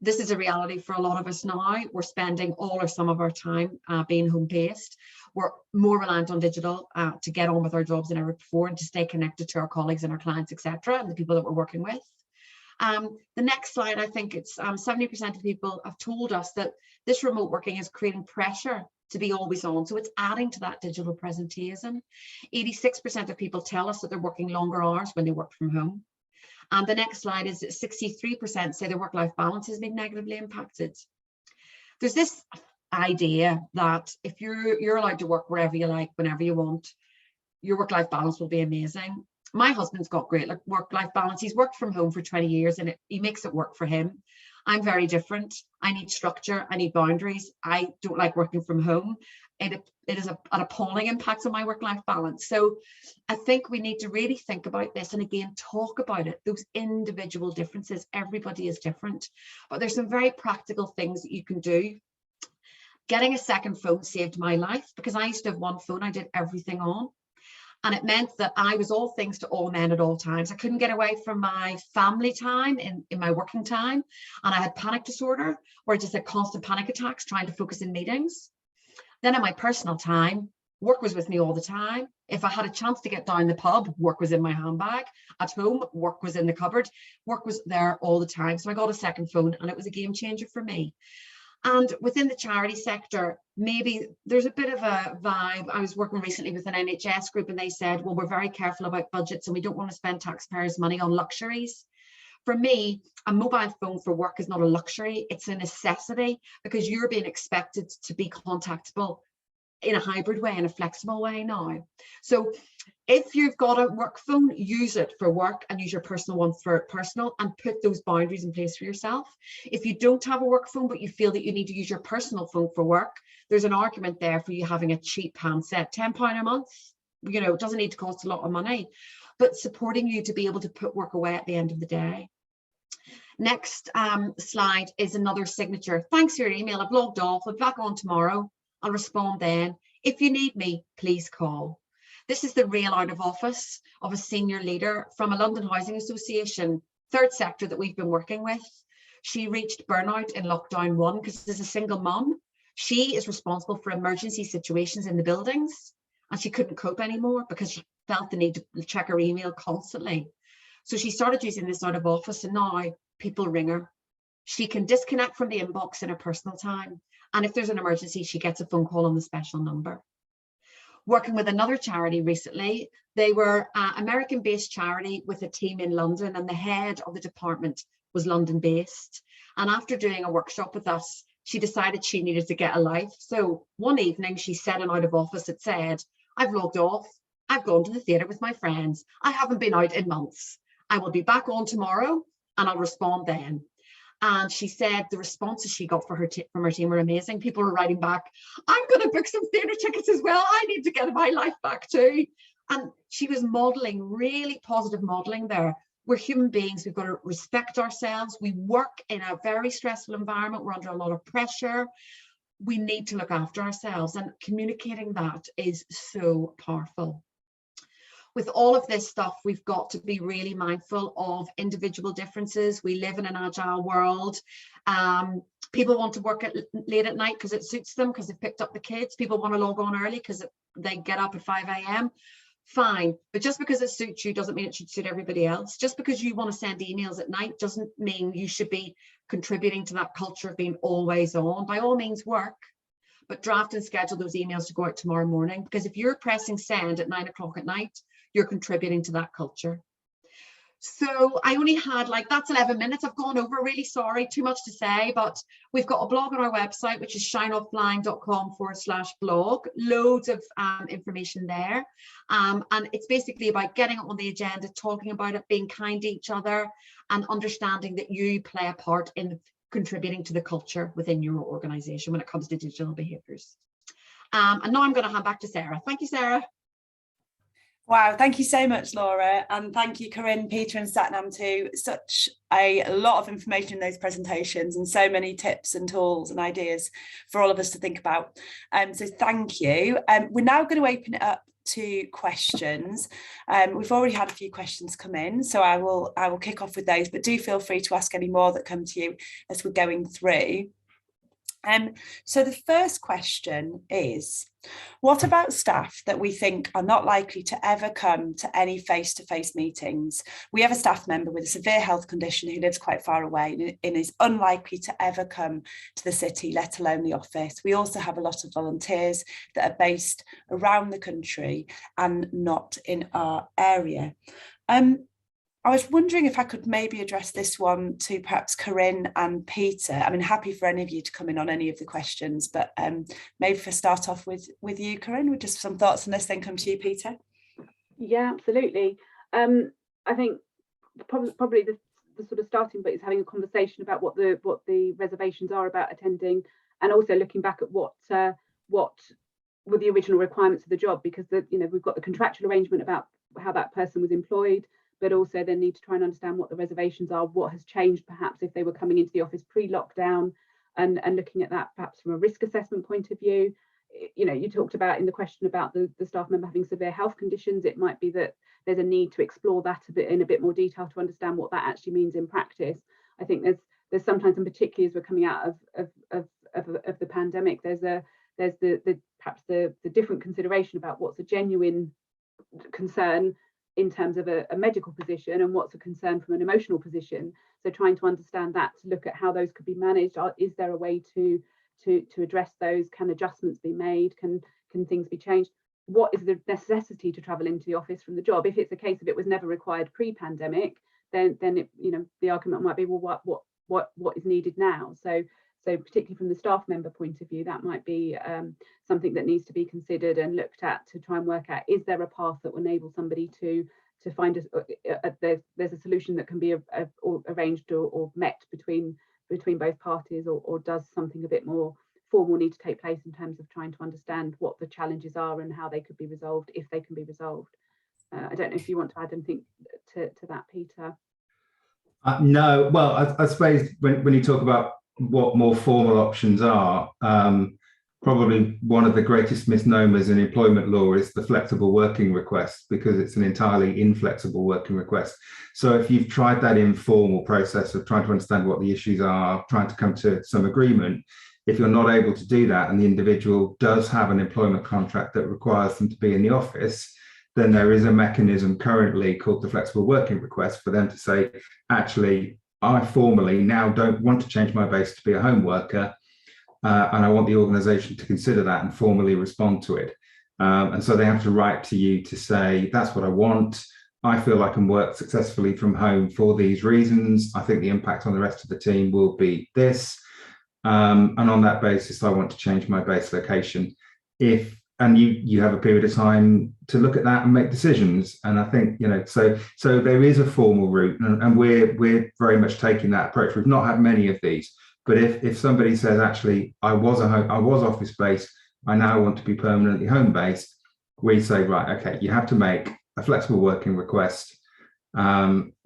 This is a reality for a lot of us now. We're spending all or some of our time being home-based. We're more reliant on digital to get on with our jobs than ever before and to stay connected to our colleagues and our clients, etc., and the people that we're working with. The next slide, I think it's 70% of people have told us that this remote working is creating pressure to be always on. So it's adding to that digital presenteeism. 86% of people tell us that they're working longer hours when they work from home. And the next slide is that 63% say their work-life balance has been negatively impacted. There's this idea that if you're allowed to work wherever you like, whenever you want, your work-life balance will be amazing. My husband's got great work-life balance. He's worked from home for 20 years and he makes it work for him. I'm very different. I need structure. I need boundaries. I don't like working from home. It is an appalling impact on my work-life balance. So I think we need to really think about this and again, talk about it, those individual differences. Everybody is different, but there's some very practical things that you can do. Getting a second phone saved my life because I used to have one phone I did everything on. And it meant that I was all things to all men at all times. I couldn't get away from my family time in my working time. And I had panic disorder where I just had constant panic attacks trying to focus in meetings. Then in my personal time, work was with me all the time. If I had a chance to get down the pub, work was in my handbag. At home, work was in the cupboard. Work was there all the time. So I got a second phone and it was a game changer for me. And within the charity sector, maybe there's a bit of a vibe. I was working recently with an NHS group and they said, well, we're very careful about budgets and we don't want to spend taxpayers' money on luxuries. For me, a mobile phone for work is not a luxury, it's a necessity because you're being expected to be contactable in a hybrid way, in a flexible way now. So if you've got a work phone, use it for work and use your personal one for personal and put those boundaries in place for yourself. If you don't have a work phone, but you feel that you need to use your personal phone for work, there's an argument there for you having a cheap handset, £10 a month. You know, it doesn't need to cost a lot of money, but supporting you to be able to put work away at the end of the day. Next slide is another signature. Thanks for your email. I've logged off. I'll be back on tomorrow. I'll respond then. If you need me, please call. This is the real out of office of a senior leader from a London Housing Association, third sector that we've been working with. She reached burnout in lockdown 1 because as a single mum, she is responsible for emergency situations in the buildings and she couldn't cope anymore because she felt the need to check her email constantly. So she started using this out of office and now people ring her. She can disconnect from the inbox in her personal time. And if there's an emergency, she gets a phone call on the special number. Working with another charity recently, they were an American-based charity with a team in London and the head of the department was London-based. And after doing a workshop with us, she decided she needed to get a life. So one evening she set an out of office that said, I've logged off, I've gone to the theatre with my friends, I haven't been out in months. I will be back on tomorrow and I'll respond then. And she said the responses she got from her team were amazing. People were writing back, I'm going to book some theatre tickets as well. I need to get my life back too. And she was modelling, really positive modelling there. We're human beings. We've got to respect ourselves. We work in a very stressful environment. We're under a lot of pressure. We need to look after ourselves. And communicating that is so powerful. With all of this stuff, we've got to be really mindful of individual differences. We live in an agile world. People want to work late at night because it suits them, because they've picked up the kids. People want to log on early because they get up at 5 a.m. Fine, but just because it suits you doesn't mean it should suit everybody else. Just because you want to send emails at night doesn't mean you should be contributing to that culture of being always on. By all means work, but draft and schedule those emails to go out tomorrow morning, because if you're pressing send at 9 o'clock at night, you're contributing to that culture. So I only had, like, that's 11 minutes. I've gone over, really sorry, too much to say, but we've got a blog on our website, which is shineoffline.com/blog. Loads of information there. And it's basically about getting it on the agenda, talking about it, being kind to each other, and understanding that you play a part in contributing to the culture within your organisation when it comes to digital behaviours. And now I'm going to hand back to Sarah. Thank you, Sarah. Wow, thank you so much, Laura, and thank you, Corinne, Peter and Satnam too. Such a lot of information in those presentations, and so many tips and tools and ideas for all of us to think about. So thank you. We're now going to open it up to questions. We've already had a few questions come in, so I will kick off with those, but do feel free to ask any more that come to you as we're going through. So the first question is, what about staff that we think are not likely to ever come to any face-to-face meetings? We have a staff member with a severe health condition who lives quite far away and is unlikely to ever come to the city, let alone the office. We also have a lot of volunteers that are based around the country and not in our area. I was wondering if I could maybe address this one to perhaps Corinne and Peter. I mean, happy for any of you to come in on any of the questions, but maybe if I start off with you, Corinne, with just some thoughts on this, then come to you, Peter. Yeah, absolutely. I think probably the sort of starting bit is having a conversation about what the reservations are about attending, and also looking back at what were the original requirements of the job, because we've got the contractual arrangement about how that person was employed, but also then need to try and understand what the reservations are, what has changed perhaps if they were coming into the office pre-lockdown, and looking at that perhaps from a risk assessment point of view. You talked about in the question about the staff member having severe health conditions. It might be that there's a need to explore that in a bit more detail to understand what that actually means in practice. I think there's sometimes, and particularly as we're coming out of the pandemic, there's perhaps the different consideration about what's a genuine concern in terms of a medical position and what's a concern from an emotional position. So trying to understand that, to look at how those could be managed. Is there a way to address those? Can adjustments be made? Can things be changed? What is the necessity to travel into the office from the job? If it's a case of it was never required pre-pandemic, then it, the argument might be, well, what is needed now? So particularly from the staff member point of view, that might be something that needs to be considered and looked at to try and work out, is there a path that will enable somebody to find there's a solution that can be arranged or met between both parties, or does something a bit more formal need to take place in terms of trying to understand what the challenges are and how they could be resolved, if they can be resolved. I don't know if you want to add anything to that, Peter. No, well, I suppose when you talk about what more formal options are, probably one of the greatest misnomers in employment law is the flexible working request, because it's an entirely inflexible working request. So if you've tried that informal process of trying to understand what the issues are, trying to come to some agreement, if you're not able to do that and the individual does have an employment contract that requires them to be in the office, then there is a mechanism currently called the flexible working request for them to say, actually, I formally now don't want to change my base to be a home worker, and I want the organisation to consider that and formally respond to it. And so they have to write to you to say, that's what I want. I feel I can work successfully from home for these reasons. I think the impact on the rest of the team will be this. And on that basis, I want to change my base location. And you have a period of time to look at that and make decisions. And I think, so there is a formal route, and we're very much taking that approach. We've not had many of these, but if somebody says, actually, I was office based, I now want to be permanently home based, we say, right, okay, you have to make a flexible working request,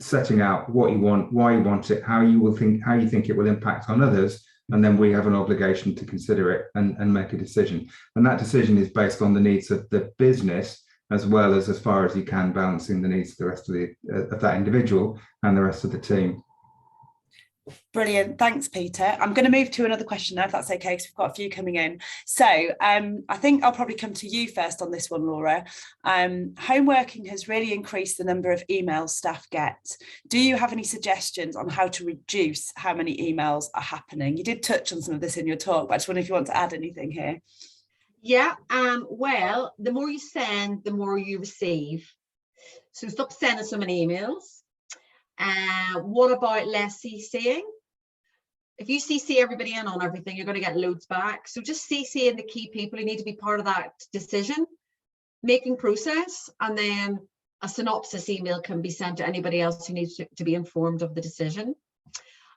setting out what you want, why you want it, how you think it will impact on others. And then we have an obligation to consider it and make a decision. And that decision is based on the needs of the business, as well as far as you can, balancing the needs of the rest of that individual and the rest of the team. Brilliant. Thanks, Peter. I'm going to move to another question now, if that's okay, because we've got a few coming in. So I think I'll probably come to you first on this one, Laura. Home working has really increased the number of emails staff get. Do you have any suggestions on how to reduce how many emails are happening? You did touch on some of this in your talk, but I just wonder if you want to add anything here. Yeah, well, the more you send, the more you receive. So stop sending so many emails. What about less CCing? If you CC everybody in on everything, you're going to get loads back. So just CC in the key people who need to be part of that decision making process, and then a synopsis email can be sent to anybody else who needs to be informed of the decision.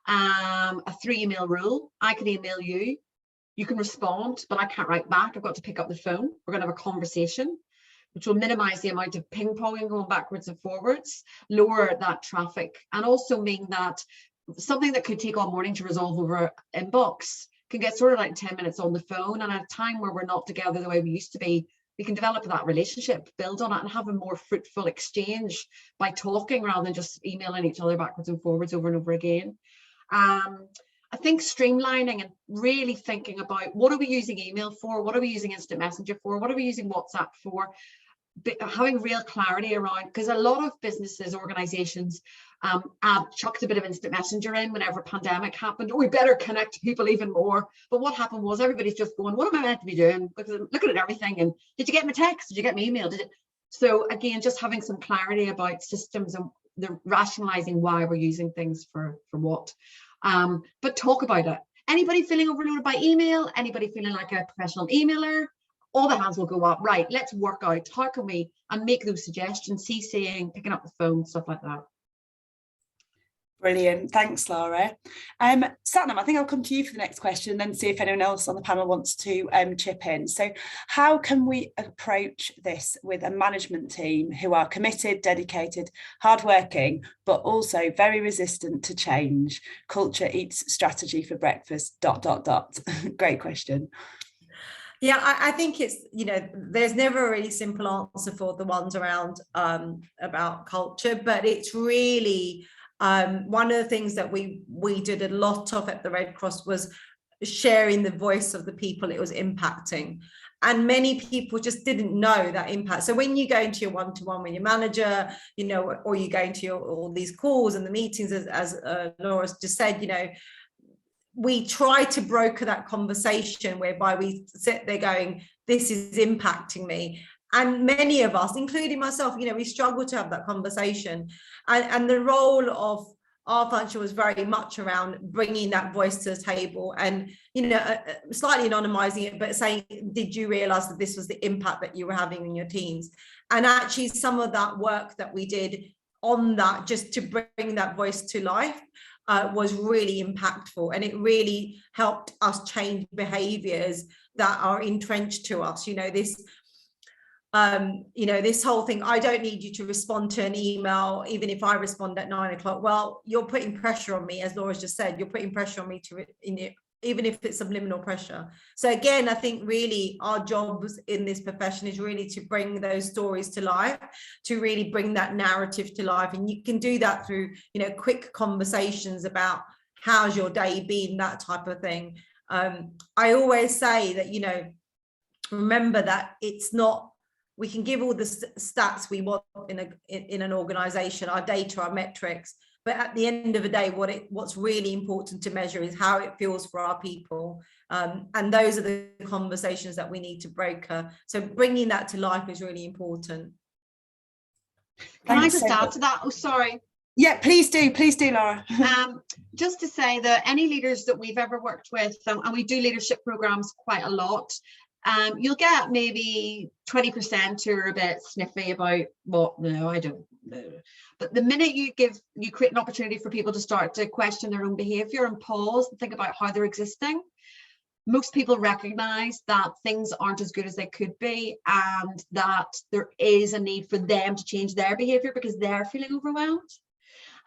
A 3-email rule. I can email you, you can respond, but I can't write back. I've got to pick up the phone. We're going to have a conversation, which will minimize the amount of ping-ponging going backwards and forwards, lower that traffic, and also mean that something that could take all morning to resolve over inbox can get sorted out in 10 minutes on the phone. And at a time where we're not together the way we used to be, we can develop that relationship, build on it, and have a more fruitful exchange by talking rather than just emailing each other backwards and forwards over and over again. I think streamlining and really thinking about, what are we using email for? What are we using instant messenger for? What are we using WhatsApp for? Having real clarity around, because a lot of businesses, organizations chucked a bit of instant messenger in whenever pandemic happened. Oh, we better connect to people even more. But what happened was everybody's just going, what am I meant to be doing? Because I'm looking at everything. And did you get my text? Did you get my email? Did it? So again, just having some clarity about systems and the rationalizing why we're using things for what. But talk about it. Anybody feeling overloaded by email? Anybody feeling like a professional emailer? All the hands will go up. Right, let's work out how can we, and make those suggestions, CCing, picking up the phone, stuff like that. Brilliant. Thanks, Laura. Satnam, I think I'll come to you for the next question and then see if anyone else on the panel wants to chip in. So how can we approach this with a management team who are committed, dedicated, hardworking, but also very resistant to change? Culture eats strategy for breakfast, ... Great question. Yeah, I think it's, there's never a really simple answer for the ones around about culture, but it's really one of the things that we did a lot of at the Red Cross was sharing the voice of the people it was impacting. And many people just didn't know that impact. So when you go into your one-to-one with your manager, or you go into all these calls and the meetings, as Laura's just said, we try to broker that conversation whereby we sit there going, this is impacting me. And many of us, including myself, we struggle to have that conversation. And the role of our function was very much around bringing that voice to the table and, slightly anonymizing it, but saying, did you realize that this was the impact that you were having in your teams? And actually some of that work that we did on that, just to bring that voice to life, was really impactful, and it really helped us change behaviors that are entrenched to us. This whole thing, I don't need you to respond to an email, even if I respond at 9 o'clock. Well, you're putting pressure on me, as Laura's just said, you're putting pressure on me to, even if it's subliminal pressure. So again, I think really our jobs in this profession is really to bring those stories to life, to really bring that narrative to life. And you can do that through, quick conversations about how's your day been, that type of thing. I always say that, remember that it's not, we can give all the stats we want in an organization, our data, our metrics, but at the end of the day, what's really important to measure is how it feels for our people. And those are the conversations that we need to broker. So bringing that to life is really important. Can I just add to that? Oh, sorry. Yeah, please do, Laura. Just to say that any leaders that we've ever worked with, and we do leadership programs quite a lot, you'll get maybe 20% who are a bit sniffy about, well, no, I don't know. But the minute you create an opportunity for people to start to question their own behavior and pause and think about how they're existing, most people recognize that things aren't as good as they could be, and that there is a need for them to change their behavior because they're feeling overwhelmed.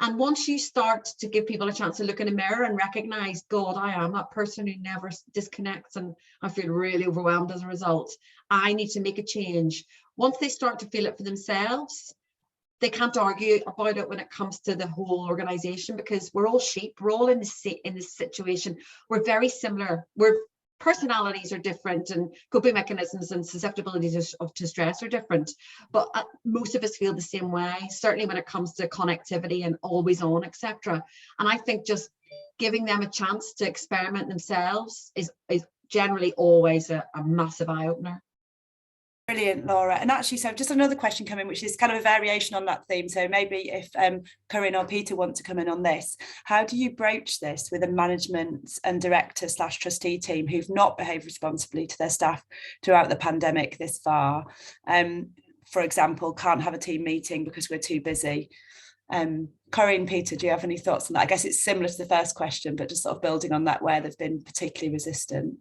And once you start to give people a chance to look in a mirror and recognize, God, I am that person who never disconnects and I feel really overwhelmed as a result, I need to make a change. Once they start to feel it for themselves, they can't argue about it when it comes to the whole organisation, because we're all sheep. We're all in this situation. We're very similar. We're personalities are different, and coping mechanisms and susceptibilities to stress are different, but most of us feel the same way, certainly when it comes to connectivity and always on, etc. And I think just giving them a chance to experiment themselves is generally always a massive eye-opener. Brilliant, Laura. And actually, so just another question coming, which is kind of a variation on that theme. So maybe if Corinne or Peter want to come in on this, how do you broach this with a management and director/trustee team who've not behaved responsibly to their staff throughout the pandemic this far? For example, can't have a team meeting because we're too busy. Corinne, Peter, do you have any thoughts on that? I guess it's similar to the first question, but just sort of building on that, where they've been particularly resistant.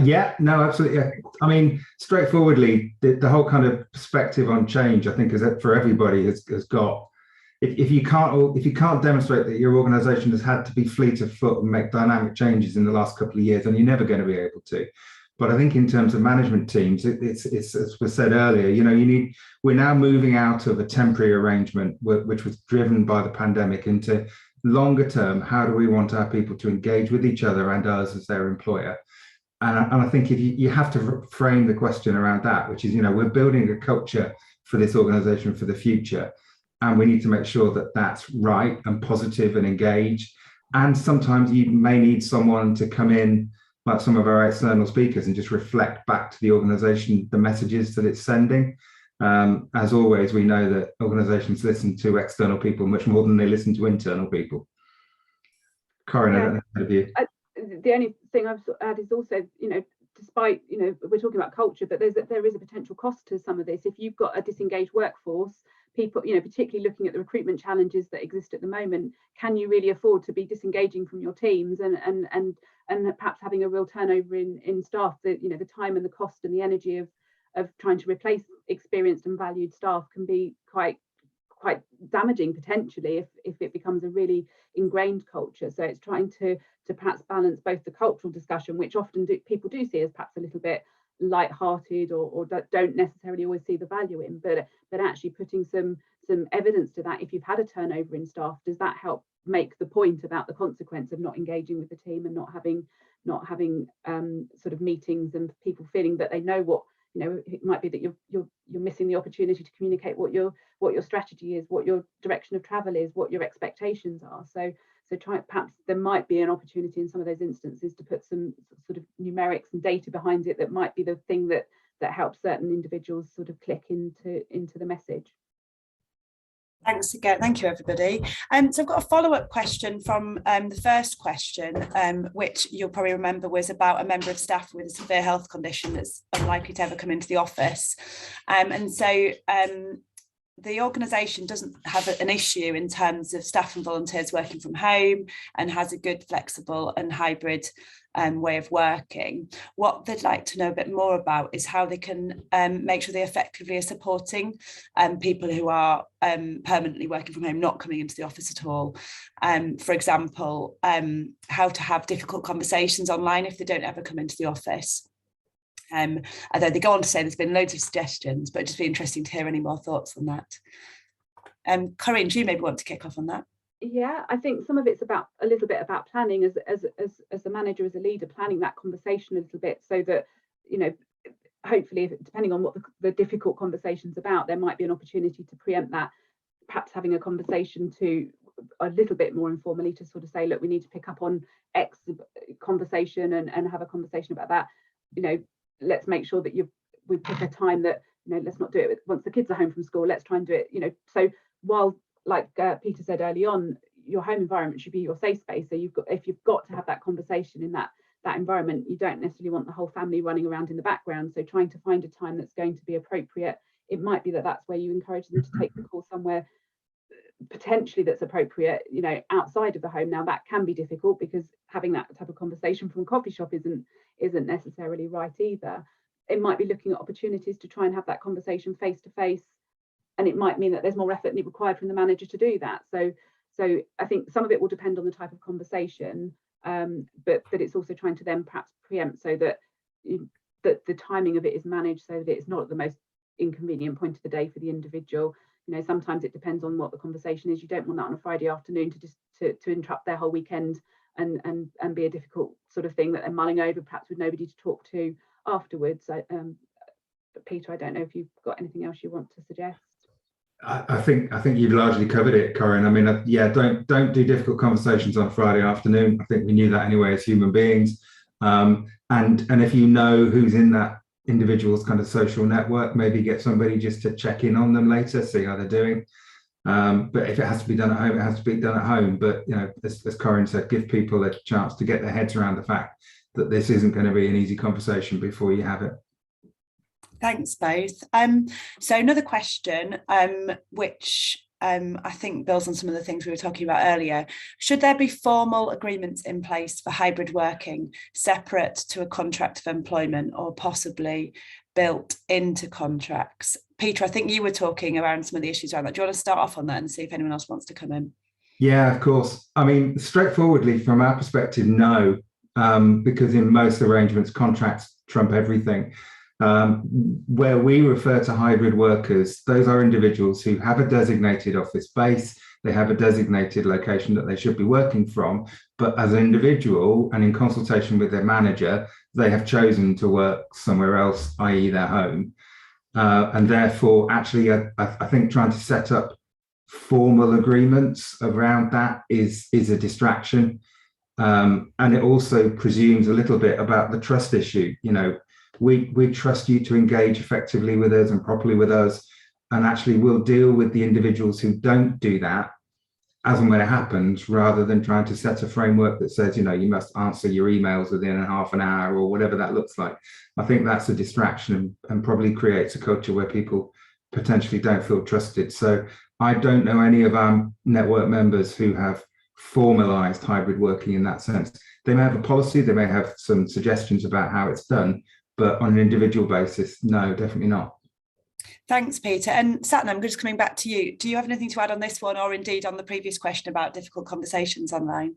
Yeah, no, absolutely. I mean, straightforwardly, the whole kind of perspective on change, I think, is that for everybody has got. If you can't demonstrate that your organisation has had to be fleet of foot and make dynamic changes in the last couple of years, then you're never going to be able to. But I think in terms of management teams, it's as was said earlier, you know, we're now moving out of a temporary arrangement which was driven by the pandemic into longer term. How do we want our people to engage with each other and us as their employer? And I think if you have to frame the question around that, which is, you know, we're building a culture for this organisation for the future, and we need to make sure that that's right and positive and engaged. And sometimes you may need someone to come in, like some of our external speakers, and just reflect back to the organisation the messages that it's sending. As always, we know that organisations listen to external people much more than they listen to internal people. Corinne, I don't know how to view. The only thing I've add is also, you know, despite, you know, we're talking about culture, but there is a potential cost to some of this. If you've got a disengaged workforce, people, you know, particularly looking at the recruitment challenges that exist at the moment, can you really afford to be disengaging from your teams and perhaps having a real turnover in staff? That, you know, the time and the cost and the energy of trying to replace experienced and valued staff can be quite damaging potentially if it becomes a really ingrained culture. So it's trying to perhaps balance both the cultural discussion, which often people do see as perhaps a little bit light-hearted or don't necessarily always see the value in, but actually putting some evidence to that. If you've had a turnover in staff, does that help make the point about the consequence of not engaging with the team and not having sort of meetings and people feeling that they know what, you know, it might be that you're missing the opportunity to communicate what your strategy is, what your direction of travel is, what your expectations are. So perhaps there might be an opportunity in some of those instances to put some sort of numerics and data behind it that might be the thing that helps certain individuals sort of click into the message. Thanks again. Thank you, everybody. So I've got a follow-up question from the first question, which you'll probably remember was about a member of staff with a severe health condition that's unlikely to ever come into the office. And so the organisation doesn't have an issue in terms of staff and volunteers working from home and has a good, flexible and hybrid way of working. What they'd like to know a bit more about is how they can make sure they effectively are supporting people who are permanently working from home, not coming into the office at all. For example, how to have difficult conversations online if they don't ever come into the office. Although they go on to say there's been loads of suggestions, but it'd just be interesting to hear any more thoughts on that. Corinne, do you maybe want to kick off on that? Yeah, I think some of it's a little bit about planning as a manager, as a leader, planning that conversation a little bit so that, you know, hopefully, depending on what the difficult conversation's about, there might be an opportunity to preempt that, perhaps having a conversation to a little bit more informally to sort of say, look, we need to pick up on X conversation and have a conversation about that. You know, let's make sure that we pick a time that, you know, let's not do it once the kids are home from school, let's try and do it, you know. So while, like Peter said early on, your home environment should be your safe space. So if you've got to have that conversation in that environment, you don't necessarily want the whole family running around in the background. So trying to find a time that's going to be appropriate. It might be that's where you encourage them to take the call somewhere potentially that's appropriate, you know, outside of the home. Now that can be difficult because having that type of conversation from a coffee shop isn't necessarily right either. It might be looking at opportunities to try and have that conversation face to face, and it might mean that there's more effort required from the manager to do that. So I think some of it will depend on the type of conversation, but it's also trying to then perhaps preempt so that that the timing of it is managed so that it's not at the most inconvenient point of the day for the individual. You know, sometimes it depends on what the conversation is. You don't want that on a Friday afternoon to just to interrupt their whole weekend and be a difficult sort of thing that they're mulling over, perhaps with nobody to talk to afterwards. But Peter, I don't know if you've got anything else you want to suggest. I think you've largely covered it, Corinne. I mean, yeah, don't do difficult conversations on a Friday afternoon. I think we knew that anyway as human beings. And if you know who's in that individual's kind of social network, maybe get somebody just to check in on them later, see how they're doing. But if it has to be done at home, it has to be done at home. But you know, as Corinne said, give people a chance to get their heads around the fact that this isn't going to be an easy conversation before you have it. Thanks both. So another question, which I think builds on some of the things we were talking about earlier. Should there be formal agreements in place for hybrid working separate to a contract of employment, or possibly built into contracts? Peter, I think you were talking around some of the issues around that. Do you want to start off on that and see if anyone else wants to come in? Yeah, of course. I mean, straightforwardly, from our perspective, no, because in most arrangements, contracts trump everything. Where we refer to hybrid workers, those are individuals who have a designated office base, they have a designated location that they should be working from, but as an individual and in consultation with their manager, they have chosen to work somewhere else, i.e. their home. And therefore, actually, I think trying to set up formal agreements around that is a distraction. And it also presumes a little bit about the trust issue. You know, we trust you to engage effectively with us and properly with us, and actually we'll deal with the individuals who don't do that as and when it happens, rather than trying to set a framework that says, you know, you must answer your emails within half an hour or whatever that looks like. I think that's a distraction and probably creates a culture where people potentially don't feel trusted. So I don't know any of our network members who have formalized hybrid working in that sense. They may have a policy, they may have some suggestions about how it's done, but on an individual basis, no, definitely not. Thanks, Peter. And Satnam, just coming back to you, do you have anything to add on this one, or indeed on the previous question about difficult conversations online?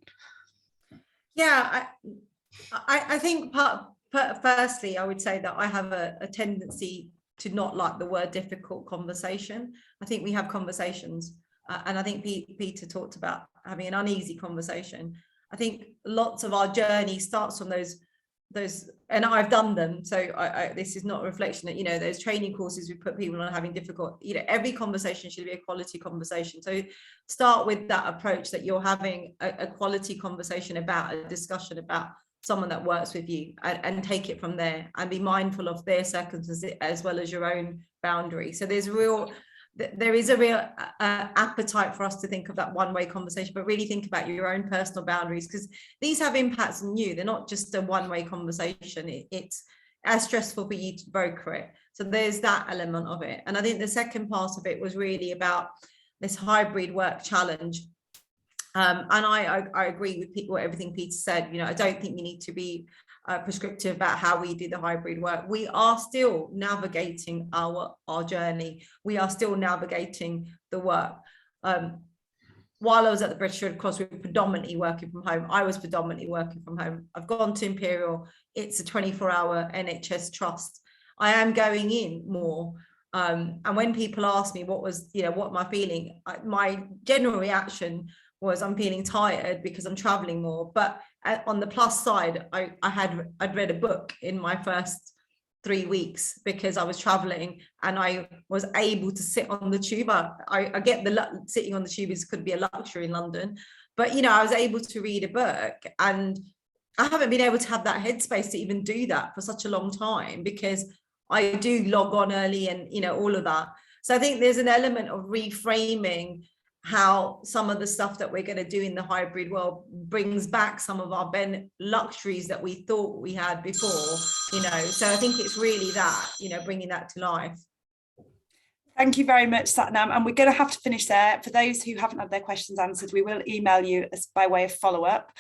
Yeah, I think firstly, I would say that I have a tendency to not like the word difficult conversation. I think we have conversations, and I think Peter talked about having an uneasy conversation. I think lots of our journey starts from those, and I've done them, so this is not a reflection that, you know, those training courses we put people on having difficult, you know, every conversation should be a quality conversation. So start with that approach that you're having a quality conversation about a discussion about someone that works with you, and take it from there, and be mindful of their circumstances as well as your own boundary. So there is a real appetite for us to think of that one-way conversation, but really think about your own personal boundaries, because these have impacts on you. They're not just a one-way conversation. It's as stressful for you to broker it. So there's that element of it. And I think the second part of it was really about this hybrid work challenge. And I agree with everything Peter said. You know, I don't think we need to be prescriptive about how we do the hybrid work. We are still navigating our journey. We are still navigating the work. While I was at the British Red Cross, we were predominantly working from home. I was predominantly working from home. I've gone to Imperial. It's a 24-hour NHS trust. I am going in more. And when people ask me what am I feeling, my general reaction was I'm feeling tired because I'm traveling more. But on the plus side, I'd read a book in my first 3 weeks because I was traveling, and I was able to sit on the tube. I get sitting on the tube could be a luxury in London, but you know, I was able to read a book, and I haven't been able to have that headspace to even do that for such a long time, because I do log on early and, you know, all of that. So I think there's an element of reframing how some of the stuff that we're going to do in the hybrid world brings back some of our luxuries that we thought we had before, you know. So I think it's really that, you know, bringing that to life. Thank you very much, Satnam. And we're going to have to finish there. For those who haven't had their questions answered, we will email you by way of follow-up.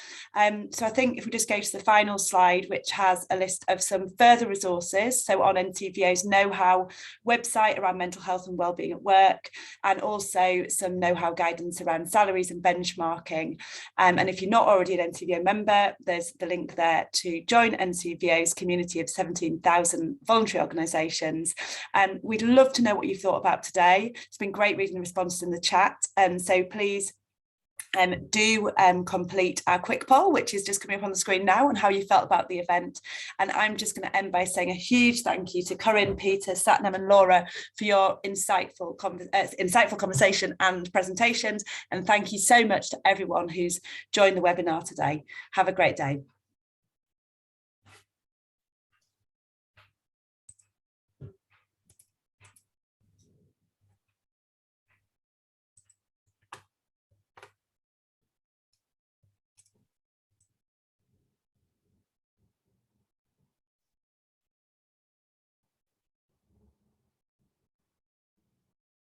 So I think if we just go to the final slide, which has a list of some further resources, so on NCVO's know-how website around mental health and wellbeing at work, and also some know-how guidance around salaries and benchmarking. And if you're not already an NCVO member, there's the link there to join NCVO's community of 17,000 voluntary organisations. And we'd love to know what you thought about today. It's been great reading the responses in the chat, and so please do complete our quick poll, which is just coming up on the screen now, on how you felt about the event. And I'm just going to end by saying a huge thank you to Corinne, Peter, Satnam and Laura for your insightful conversation and presentations, and thank you so much to everyone who's joined the webinar today. Have a great day.